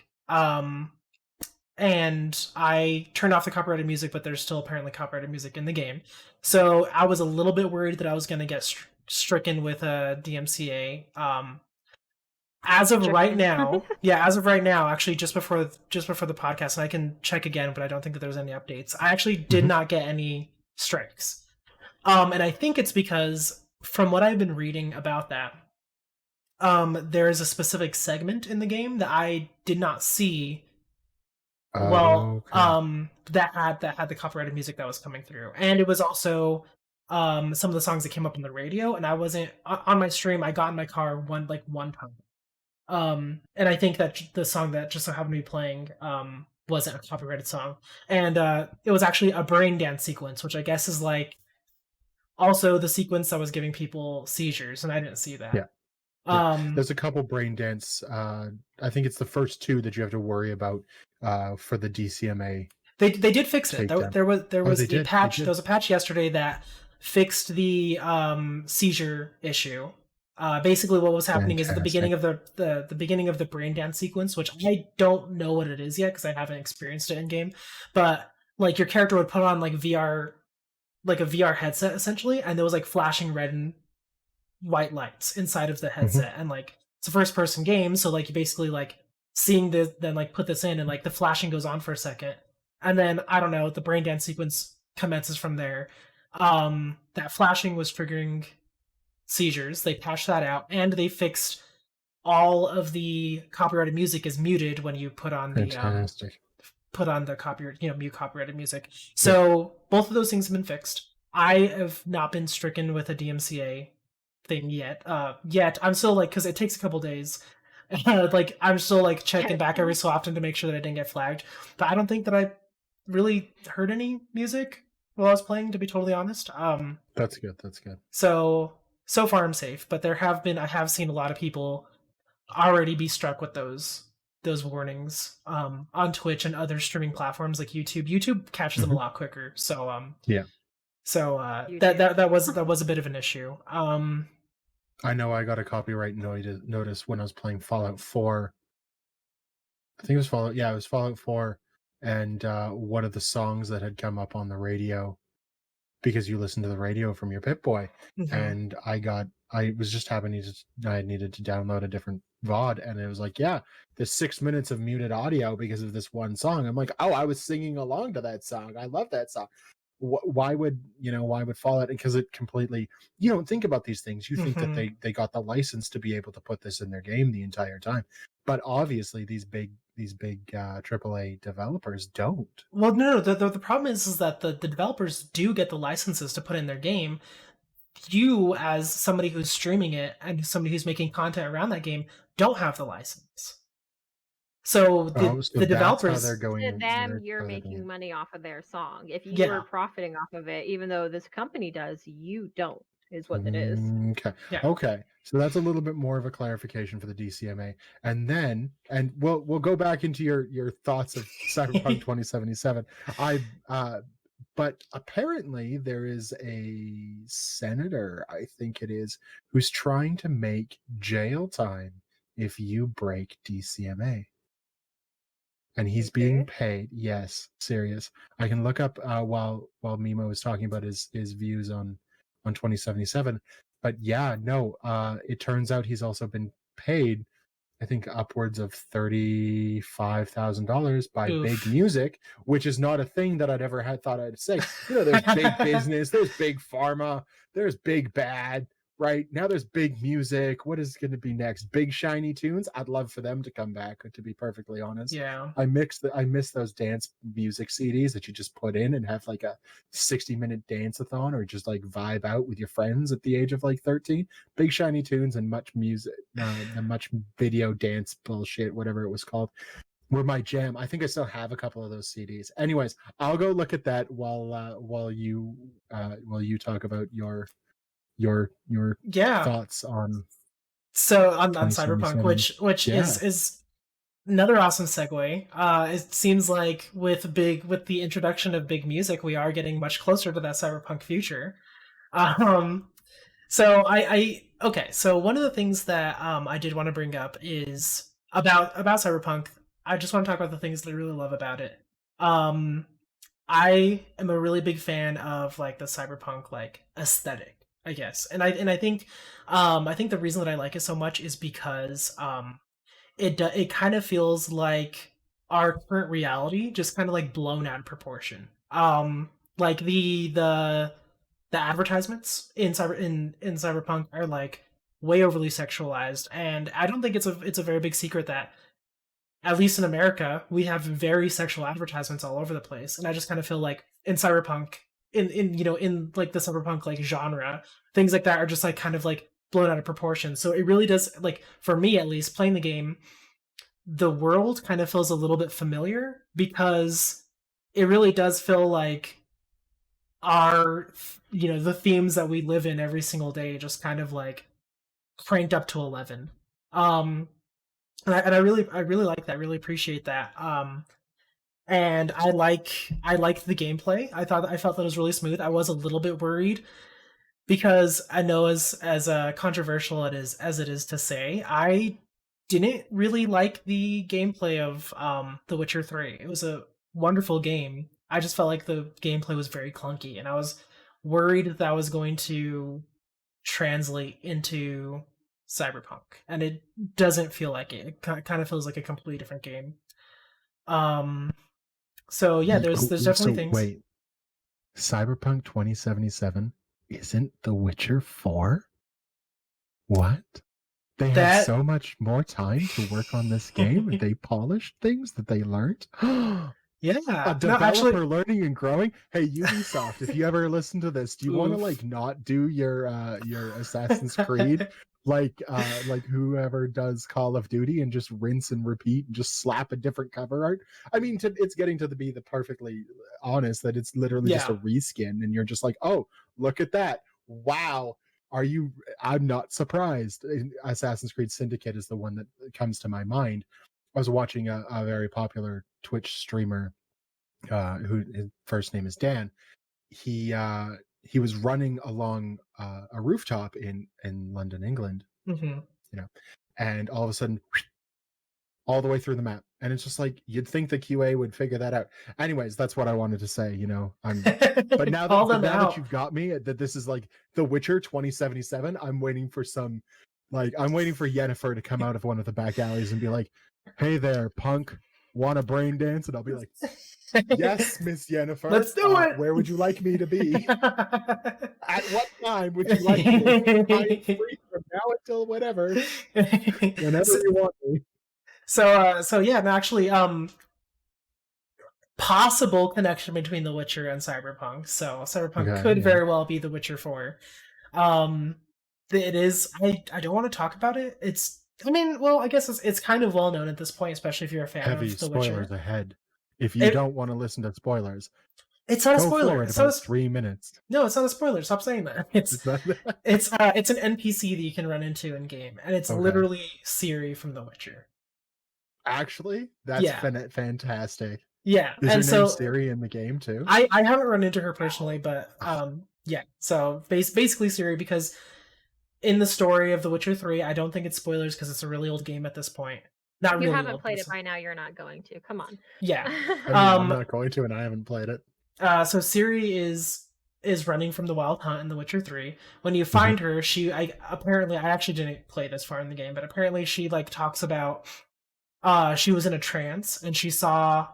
And I turned off the copyrighted music, but there's still apparently copyrighted music in the game. So I was a little bit worried that I was going to get stricken with a DMCA As of right Chicken. now, actually just before the podcast, and I can check again, but I don't think that there's any updates. I actually did not get any strikes. And I think it's because from what I've been reading about that, there is a specific segment in the game that I did not see. That had the copyrighted music that was coming through, and it was also some of the songs that came up on the radio, and I wasn't on my stream. I got in my car one time. And I think that the song that just so happened to be playing wasn't a copyrighted song, and it was actually a brain dance sequence, which I guess is like also the sequence that was giving people seizures, and I didn't see that. Yeah. There's a couple brain dance. I think it's the first two that you have to worry about for the DCMA. They did fix it. There was a patch. There was a patch yesterday that fixed the seizure issue. Basically, what was happening is at the beginning of the beginning of the brain dance sequence, which I don't know what it is yet because I haven't experienced it in game, but like your character would put on like VR, like a VR headset essentially, and there was like flashing red and white lights inside of the headset, and like it's a first person game, so like you basically like seeing this, then like put this in, and like the flashing goes on for a second, and then I don't know, the brain dance sequence commences from there. That flashing was triggering seizures. They patched that out, and they fixed all of the copyrighted music is muted when you put on the copyright, mute copyrighted music. So both of those things have been fixed. I have not been stricken with a DMCA thing yet. I'm still like, because it takes a couple days. Like I'm still like checking back every so often to make sure that I didn't get flagged. But I don't think that I really heard any music while I was playing, to be totally honest. That's good. So far I'm safe, but I have seen a lot of people already be struck with those warnings on Twitch and other streaming platforms like YouTube. YouTube catches them a lot quicker. So that was a bit of an issue. I know I got a copyright notice when I was playing Fallout 4. I think it was Fallout. Yeah, it was Fallout 4, and one of the songs that had come up on the radio, because you listen to the radio from your Pip-Boy, and I was just happening to, I needed to download a different VOD, and it was like, yeah, there's 6 minutes of muted audio because of this one song. I'm like, oh, I was singing along to that song. I love that song. Why would Fallout? Because it completely, you don't think about these things. You think that they got the license to be able to put this in their game the entire time, but obviously these big AAA developers don't. Well, no. The problem is that the developers do get the licenses to put in their game. You, as somebody who's streaming it and somebody who's making content around that game, don't have the license. So the developers, to them, you're making money off of their song. If you were profiting off of it, even though this company does, you don't, is what it is. Okay. Yeah. Okay. So that's a little bit more of a clarification for the DCMA. And we'll go back into your thoughts of Cyberpunk 2077. But apparently there is a senator, I think it is, who's trying to make jail time if you break DCMA. And he's being paid. Yes, serious. I can look up while Memo is talking about his views on 2077. But yeah, no, it turns out he's also been paid, I think, upwards of $35,000 by Big Music, which is not a thing that I'd ever thought I'd say. There's big business, there's big pharma, there's big bad. Right now, there's Big Music. What is going to be next? Big Shiny Tunes. I'd love for them to come back, to be perfectly honest. Yeah, I miss those dance music CDs that you just put in and have like a 60-minute dance-a-thon, or just like vibe out with your friends at the age of like 13. Big Shiny Tunes and much music, and much video dance bullshit, whatever it was called, were my jam. I think I still have a couple of those CDs. Anyways, I'll go look at that while you talk about your thoughts on Cyberpunk, which is another awesome segue. It seems like with the introduction of Big Music, we are getting much closer to that Cyberpunk future. So one of the things that I did want to bring up is about Cyberpunk. I just want to talk about the things that I really love about it. I am a really big fan of like the Cyberpunk like aesthetic. I guess. And I think the reason that I like it so much is because it kind of feels like our current reality just kind of like blown out of proportion. Like the advertisements in Cyberpunk are like way overly sexualized, and I don't think it's a very big secret that at least in America we have very sexual advertisements all over the place, and I just kind of feel like in Cyberpunk, in like the Cyberpunk like genre, things like that are just like kind of like blown out of proportion. So it really does, like, for me at least, playing the game, the world kind of feels a little bit familiar because it really does feel like our, the themes that we live in every single day just kind of like cranked up to 11. And I really like that, really appreciate that. And I liked the gameplay. I felt that it was really smooth. I was a little bit worried because I know, as controversial as it is to say, I didn't really like the gameplay of The Witcher 3. It was a wonderful game. I just felt like the gameplay was very clunky, and I was worried that was going to translate into Cyberpunk, and it doesn't feel like it. It kind of feels like a completely different game. So yeah, there's definitely things. Wait, Cyberpunk 2077 isn't The Witcher 4? What? They had so much more time to work on this game, and they polished things that they learned. Yeah, a developer learning and growing. Hey, Ubisoft, if you ever listen to this, do you want to like not do your Assassin's Creed like whoever does Call of Duty and just rinse and repeat and just slap a different cover art? I mean, it's getting to be the perfectly honest that it's literally just a reskin, and you're just like, oh, look at that! Wow. I'm not surprised. Assassin's Creed Syndicate is the one that comes to my mind. I was watching a very popular Twitch streamer, who his first name is Dan. He was running along a rooftop in London, England, and all of a sudden, all the way through the map, and it's just like you'd think the QA would figure that out. Anyways, that's what I wanted to say. But now that you've got me, that this is like The Witcher 2077, I'm waiting for Yennefer to come out of one of the back alleys and be like, "Hey there, punk, want a brain dance?" And I'll be like, "Yes, Miss Yennefer. Let's do it. Where would you like me to be? At what time would you like me? I'm free from now until whatever, whenever you want me." So yeah, and actually, possible connection between The Witcher and Cyberpunk. So Cyberpunk could very well be The Witcher 4. It is. I don't want to talk about it. I guess it's kind of well known at this point, especially if you're a fan of The Witcher. Spoilers ahead. If you don't want to listen to spoilers, it's not a spoiler. It's about 3 minutes. No, it's not a spoiler. Stop saying that. It's an NPC that you can run into in game, and it's literally Ciri from The Witcher. Actually, that's fantastic. Yeah, is her name Ciri in the game too? I haven't run into her personally, but yeah. So basically Ciri, because in the story of The Witcher 3, I don't think it's spoilers because it's a really old game at this point. Not really. You haven't played it by now. You're not going to. Come on. Yeah, I'm not going to, and I haven't played it. So Ciri is running from the Wild Hunt in The Witcher 3. When you find her, I actually didn't play this far in the game, but apparently she like talks about she was in a trance and she saw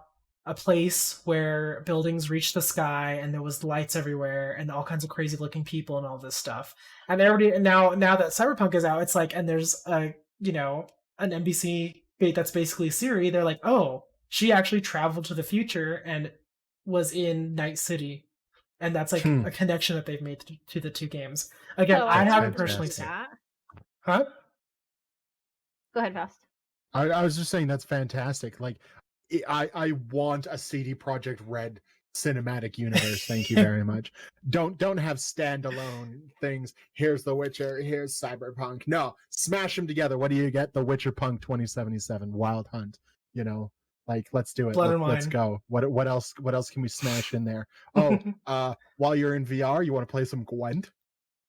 a place where buildings reached the sky and there was lights everywhere and all kinds of crazy looking people and all this stuff. And everybody, now that Cyberpunk is out, it's like, and there's an NPC that's basically Ciri. They're like, oh, she actually traveled to the future and was in Night City. And that's like a connection that they've made to the two games. Again, I haven't personally seen that. Huh? Go ahead, Faust. I was just saying that's fantastic. Like, I want a CD Projekt Red cinematic universe. Thank you very much. Don't have standalone things. Here's The Witcher. Here's Cyberpunk. No, smash them together. What do you get? The Witcher Punk 2077 Wild Hunt. Like, let's do it. Let's go. What else can we smash in there? Oh, while you're in VR, you want to play some Gwent?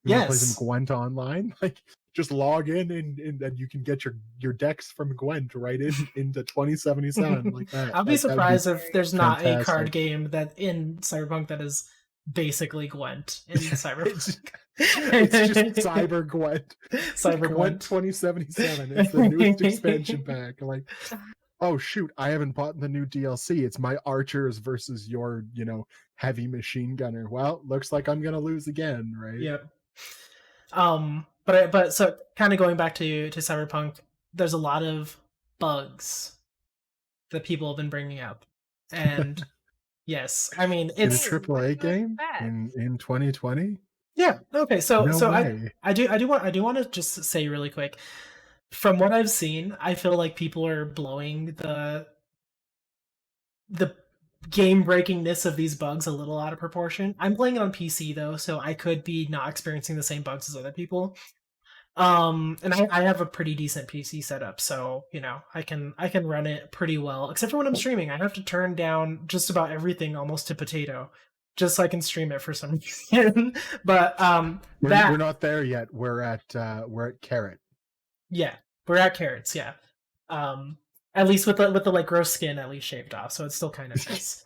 You want to play some Gwent online? Like, just log in and you can get your decks from Gwent right into 2077 like that. I'll be surprised if there's not a card game that in Cyberpunk that is basically Gwent in Cyberpunk. It's just Cyber Gwent. Cyber Gwent 2077. It's the newest expansion pack. Like, oh shoot, I haven't bought the new DLC. It's my archers versus your, heavy machine gunner. Well, looks like I'm gonna lose again, right? Yep. But so kind of going back to Cyberpunk, there's a lot of bugs that people have been bringing up, and yes, I mean it's a AAA game in 2020. Yeah. Okay. So No way. I do want to just say really quick, from what I've seen, I feel like people are blowing the game breakingness of these bugs a little out of proportion. I'm playing it on PC though, so I could be not experiencing the same bugs as other people. And I have a pretty decent PC setup, so I can run it pretty well. Except for when I'm streaming, I have to turn down just about everything almost to potato, just so I can stream it for some reason. But we're not there yet. We're at carrot. Yeah, we're at carrots. Yeah. At least with the like gross skin at least shaved off, so it's still kind of nice.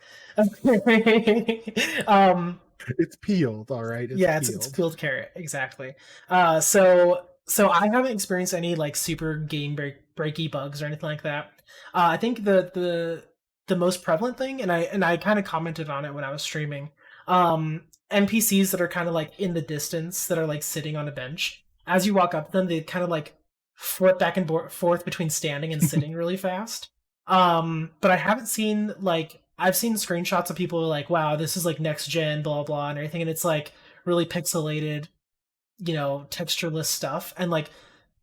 It's peeled, all right. It's peeled carrot, exactly. So I haven't experienced any like super game breaky bugs or anything like that. I think the most prevalent thing, and I kind of commented on it when I was streaming, NPCs that are kind of like in the distance that are like sitting on a bench. As you walk up to them, they kind of like flip back and forth between standing and sitting really fast. But I haven't seen I've seen screenshots of people like, wow, this is like next gen, blah blah, and everything, and it's like really pixelated, textureless stuff. And like,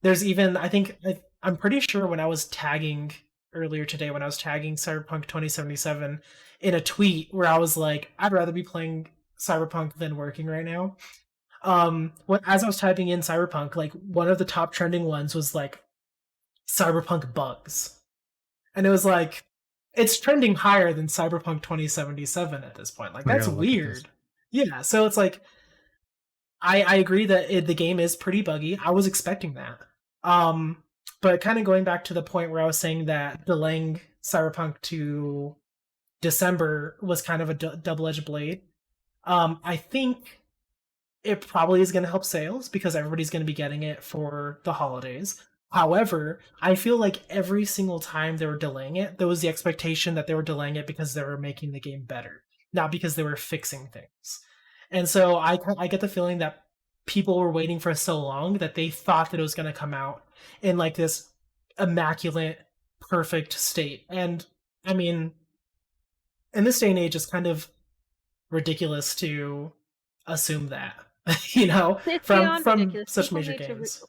there's even I'm pretty sure when I was tagging earlier today, when I was tagging Cyberpunk 2077 in a tweet where I was like, I'd rather be playing Cyberpunk than working right now. As I was typing in Cyberpunk, like one of the top trending ones was like Cyberpunk bugs, and it was like it's trending higher than Cyberpunk 2077 at this point. Like that's weird. Yeah, so it's like I agree that the game is pretty buggy. I was expecting that. But kind of going back to the point where I was saying that delaying Cyberpunk to December was kind of a double-edged blade. I think it probably is going to help sales because everybody's going to be getting it for the holidays. However, I feel like every single time they were delaying it, there was the expectation that they were delaying it because they were making the game better, not because they were fixing things. And so I get the feeling that people were waiting for so long that they thought that it was going to come out in like this immaculate, perfect state. And I mean, in this day and age, it's kind of ridiculous to assume that, it's from such major games.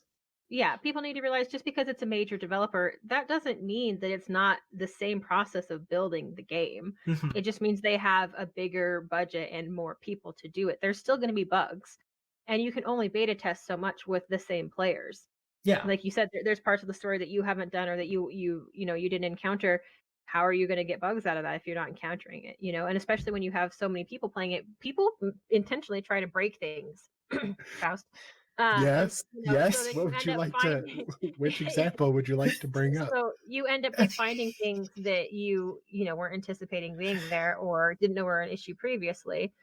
People need to realize just because it's a major developer, that doesn't mean that it's not the same process of building the game. Mm-hmm. It just means they have a bigger budget and more people to do it. There's still going to be bugs, and you can only beta test so much with the same players. Yeah, like you said, there's parts of the story that you haven't done or that you didn't encounter. How are you going to get bugs out of that if you're not encountering it? And especially when you have so many people playing it, people intentionally try to break things. Faust. Yes. So what would you like which example would you like to bring up? So you end up finding things that you weren't anticipating being there or didn't know were an issue previously.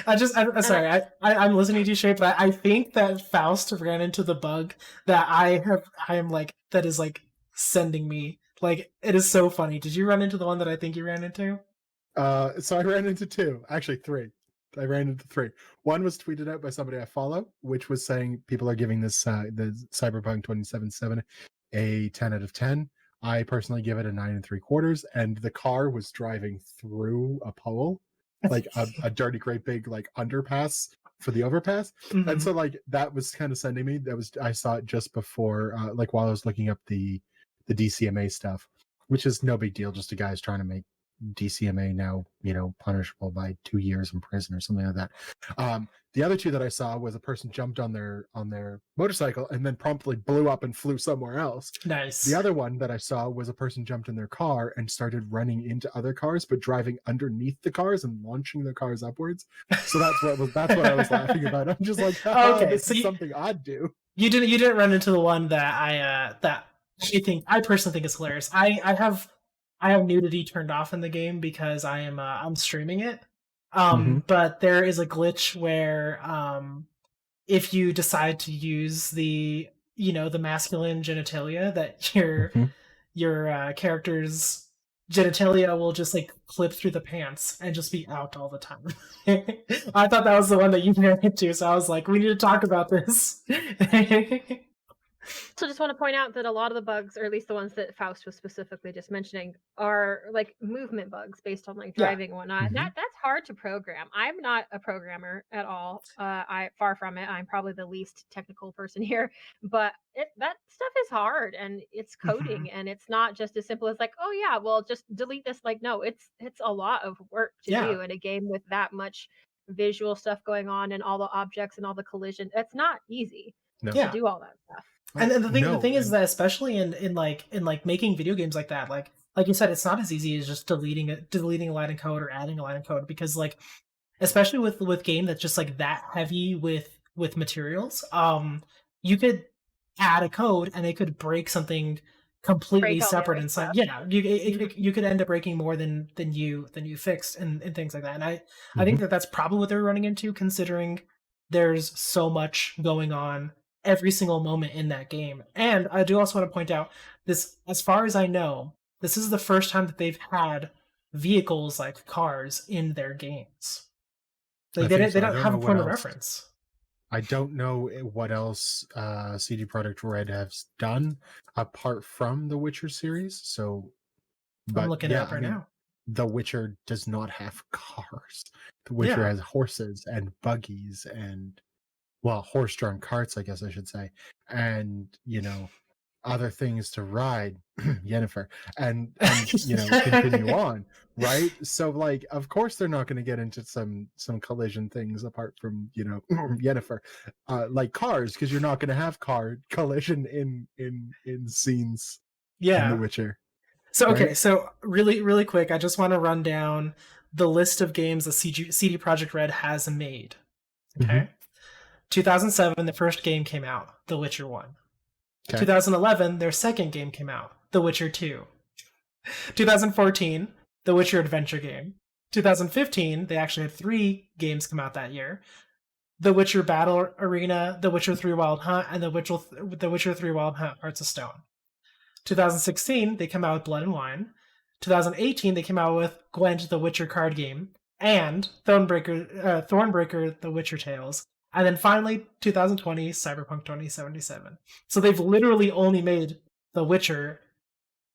I'm sorry. I'm listening to you, Shay, but I think that Faust ran into the bug that that is like sending me. Like, it is so funny. Did you run into the one that I think you ran into? So I ran into two, actually three. I ran into three. One was tweeted out by somebody I follow, which was saying people are giving this the Cyberpunk 2077 a 10 out of 10. I personally give it a 9 3/4, and the car was driving through a pole, like a dirty, great big like underpass for the overpass. Mm-hmm. And so like that was kind of sending me. I saw it just before, like while I was looking up the DCMA stuff, which is no big deal. Just a guy's trying to make DCMA now, punishable by 2 years in prison or something like that. The other two that I saw was a person jumped on their motorcycle and then promptly blew up and flew somewhere else. Nice. The other one that I saw was a person jumped in their car and started running into other cars, but driving underneath the cars and launching the cars upwards. So that's what I was laughing about. I'm just like, okay, this is something I'd do. You didn't run into the one that I personally think is hilarious. I have nudity turned off in the game because I'm streaming it, But there is a glitch where if you decide to use the masculine genitalia, that your character's genitalia will just like clip through the pants and just be out all the time. I thought that was the one that you ran into, so I was like, we need to talk about this. So just want to point out that a lot of the bugs, or at least the ones that Faust was specifically just mentioning, are like movement bugs based on like driving and whatnot. That's hard to program. I'm not a programmer at all. I far from it. I'm probably the least technical person here, but that stuff is hard, and it's coding, and it's not just as simple as like, oh yeah, well just delete this. Like, no, it's a lot of work to do in a game with that much visual stuff going on and all the objects and all the collision. It's not easy to do all that stuff. And then the thing is that especially in making video games like that, like you said, it's not as easy as just deleting a line of code or adding a line of code, because like especially with game that's just like that heavy with materials, you could add a code and it could break something completely separate inside. Yeah, you could end up breaking more than you fixed and things like that. And I think that's probably what they're running into, considering there's so much going on every single moment in that game. And I do also want to point out this, as far as I know, this is the first time that they've had vehicles like cars in their games. Like they don't have a point of reference. I don't know what else CD Projekt Red has done apart from the Witcher series. So, but I'm looking it up right now. The Witcher does not have cars. The Witcher has horses and buggies and, well, horse-drawn carts, I guess I should say, and other things to ride, Yennefer, and continue on, right? So, like, of course, they're not going to get into some collision things apart from Yennefer, like cars, because you're not going to have car collision in scenes. In The Witcher. So okay, so really quick, I just want to run down the list of games that CD Projekt Red has made. Okay. 2007, the first game came out, The Witcher 1. Okay. 2011, their second game came out, The Witcher 2. 2014, The Witcher Adventure game. 2015, they actually had 3 games come out that year. The Witcher Battle Arena, The Witcher 3 Wild Hunt, and The Witcher 3 Wild Hunt Hearts of Stone. 2016, they come out with Blood and Wine. 2018, they came out with Gwent, The Witcher card game, and Thornbreaker, The Witcher Tales. And then finally, 2020, Cyberpunk 2077. So they've literally only made The Witcher,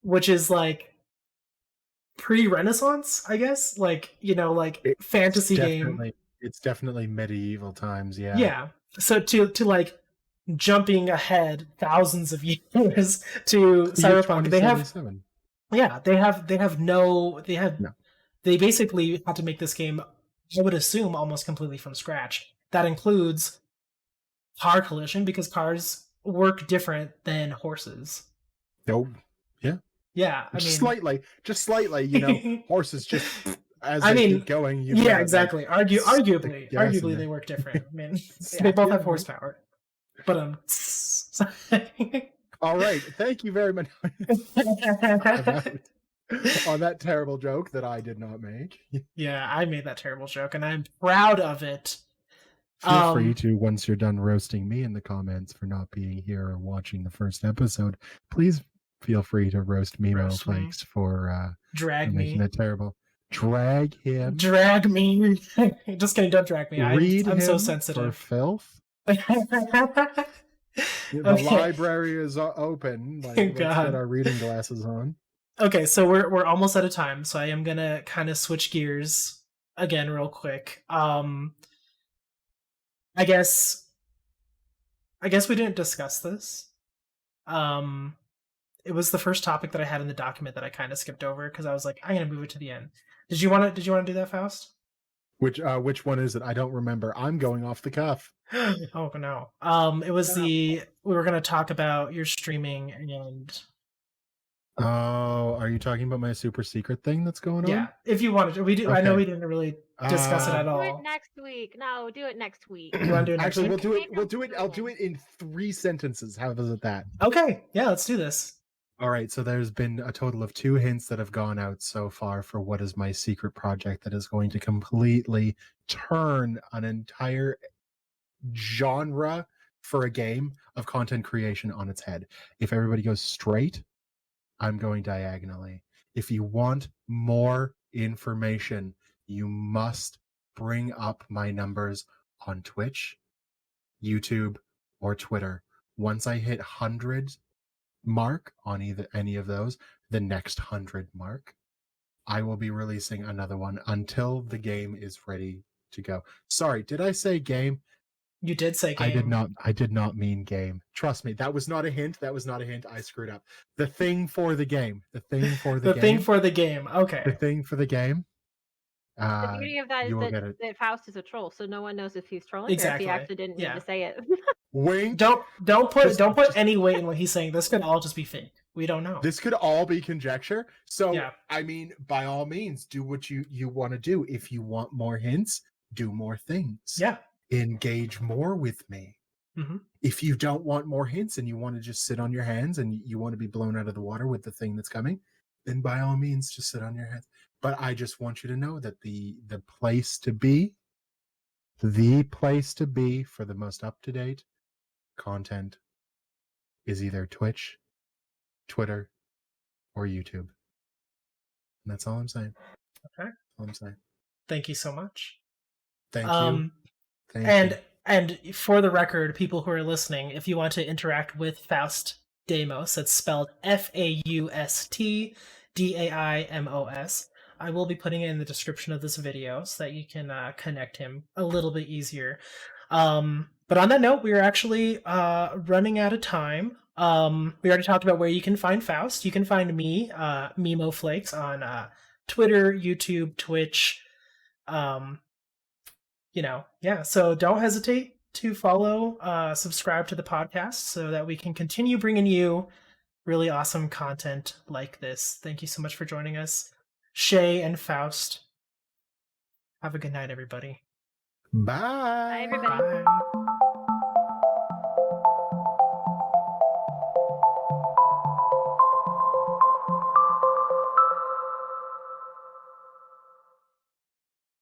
which is like pre-Renaissance, I guess. Like, it's fantasy game. It's definitely medieval times, yeah. Yeah. So to like jumping ahead thousands of years to Cyberpunk, they basically had to make this game, I would assume, almost completely from scratch. That includes car collision, because cars work different than horses. Nope. Yeah. Yeah. Just slightly, horses just as they keep going. Exactly. Arguably, they work different. I mean, they both have horsepower. But all right. Thank you very much on that terrible joke that I did not make. Yeah, I made that terrible joke, and I'm proud of it. Feel free to, once you're done roasting me in the comments for not being here or watching the first episode, please feel free to roast MEmoFlakes for making it terrible. Drag him. Drag me. Just kidding, don't drag me. I'm so sensitive. For filth. The library is open. Let's get our reading glasses on. Okay, so we're almost out of time, so I am gonna kind of switch gears again real quick. I guess we didn't discuss this. It was the first topic that I had in the document that I kind of skipped over because I was like, I'm gonna move it to the end. Did you want to do that, Faust? Which one is it? I don't remember. I'm going off the cuff. Oh no. It was we were gonna talk about your streaming and. Oh, are you talking about my super secret thing that's going on? Yeah, if you wanted to. We do. Okay. I know we didn't really discuss it at all. Do it next week. No, do it next week. You want to do it next week? Actually, we'll do it. I'll do it in 3 sentences. How does it that? Okay. Yeah, let's do this. All right, so there's been a total of 2 hints that have gone out so far for what is my secret project that is going to completely turn an entire genre for a game of content creation on its head. If everybody goes straight, I'm going diagonally. If you want more information, you must bring up my numbers on Twitch, YouTube, or Twitter. Once I hit 100 mark on any of those, the next 100 mark, I will be releasing another one until the game is ready to go. Sorry, did I say game? You did say game. I did not mean game. Trust me, that was not a hint. I screwed up. The thing for the game. The thing for the game. Thing for the game. Okay. The thing for the game. The beauty of that is that Faust is a troll, so no one knows if he's trolling or if he actually didn't mean to say it. Wink. Don't put any weight in what he's saying. This could all just be fake. We don't know. This could all be conjecture. So I mean, by all means, do what you want to do. If you want more hints, do more things. Yeah. Engage more with me. Mm-hmm. If you don't want more hints and you want to just sit on your hands and you want to be blown out of the water with the thing that's coming, then by all means, just sit on your hands. But I just want you to know that the place to be for the most up-to-date content is either Twitch, Twitter, or YouTube. And that's all I'm saying. Okay. That's all I'm saying. Thank you so much. Thank you. Thank you. And for the record, people who are listening, if you want to interact with FaustDaimos, that's spelled FaustDaimos, I will be putting it in the description of this video so that you can connect him a little bit easier. But on that note, we are actually running out of time. We already talked about where you can find Faust. You can find me, MEmoFlakes, on Twitter, YouTube, Twitch. So don't hesitate to follow, subscribe to the podcast so that we can continue bringing you really awesome content like this. Thank you so much for joining us, Chey and Faust. Have a good night, everybody. Bye. Bye, everybody. Bye.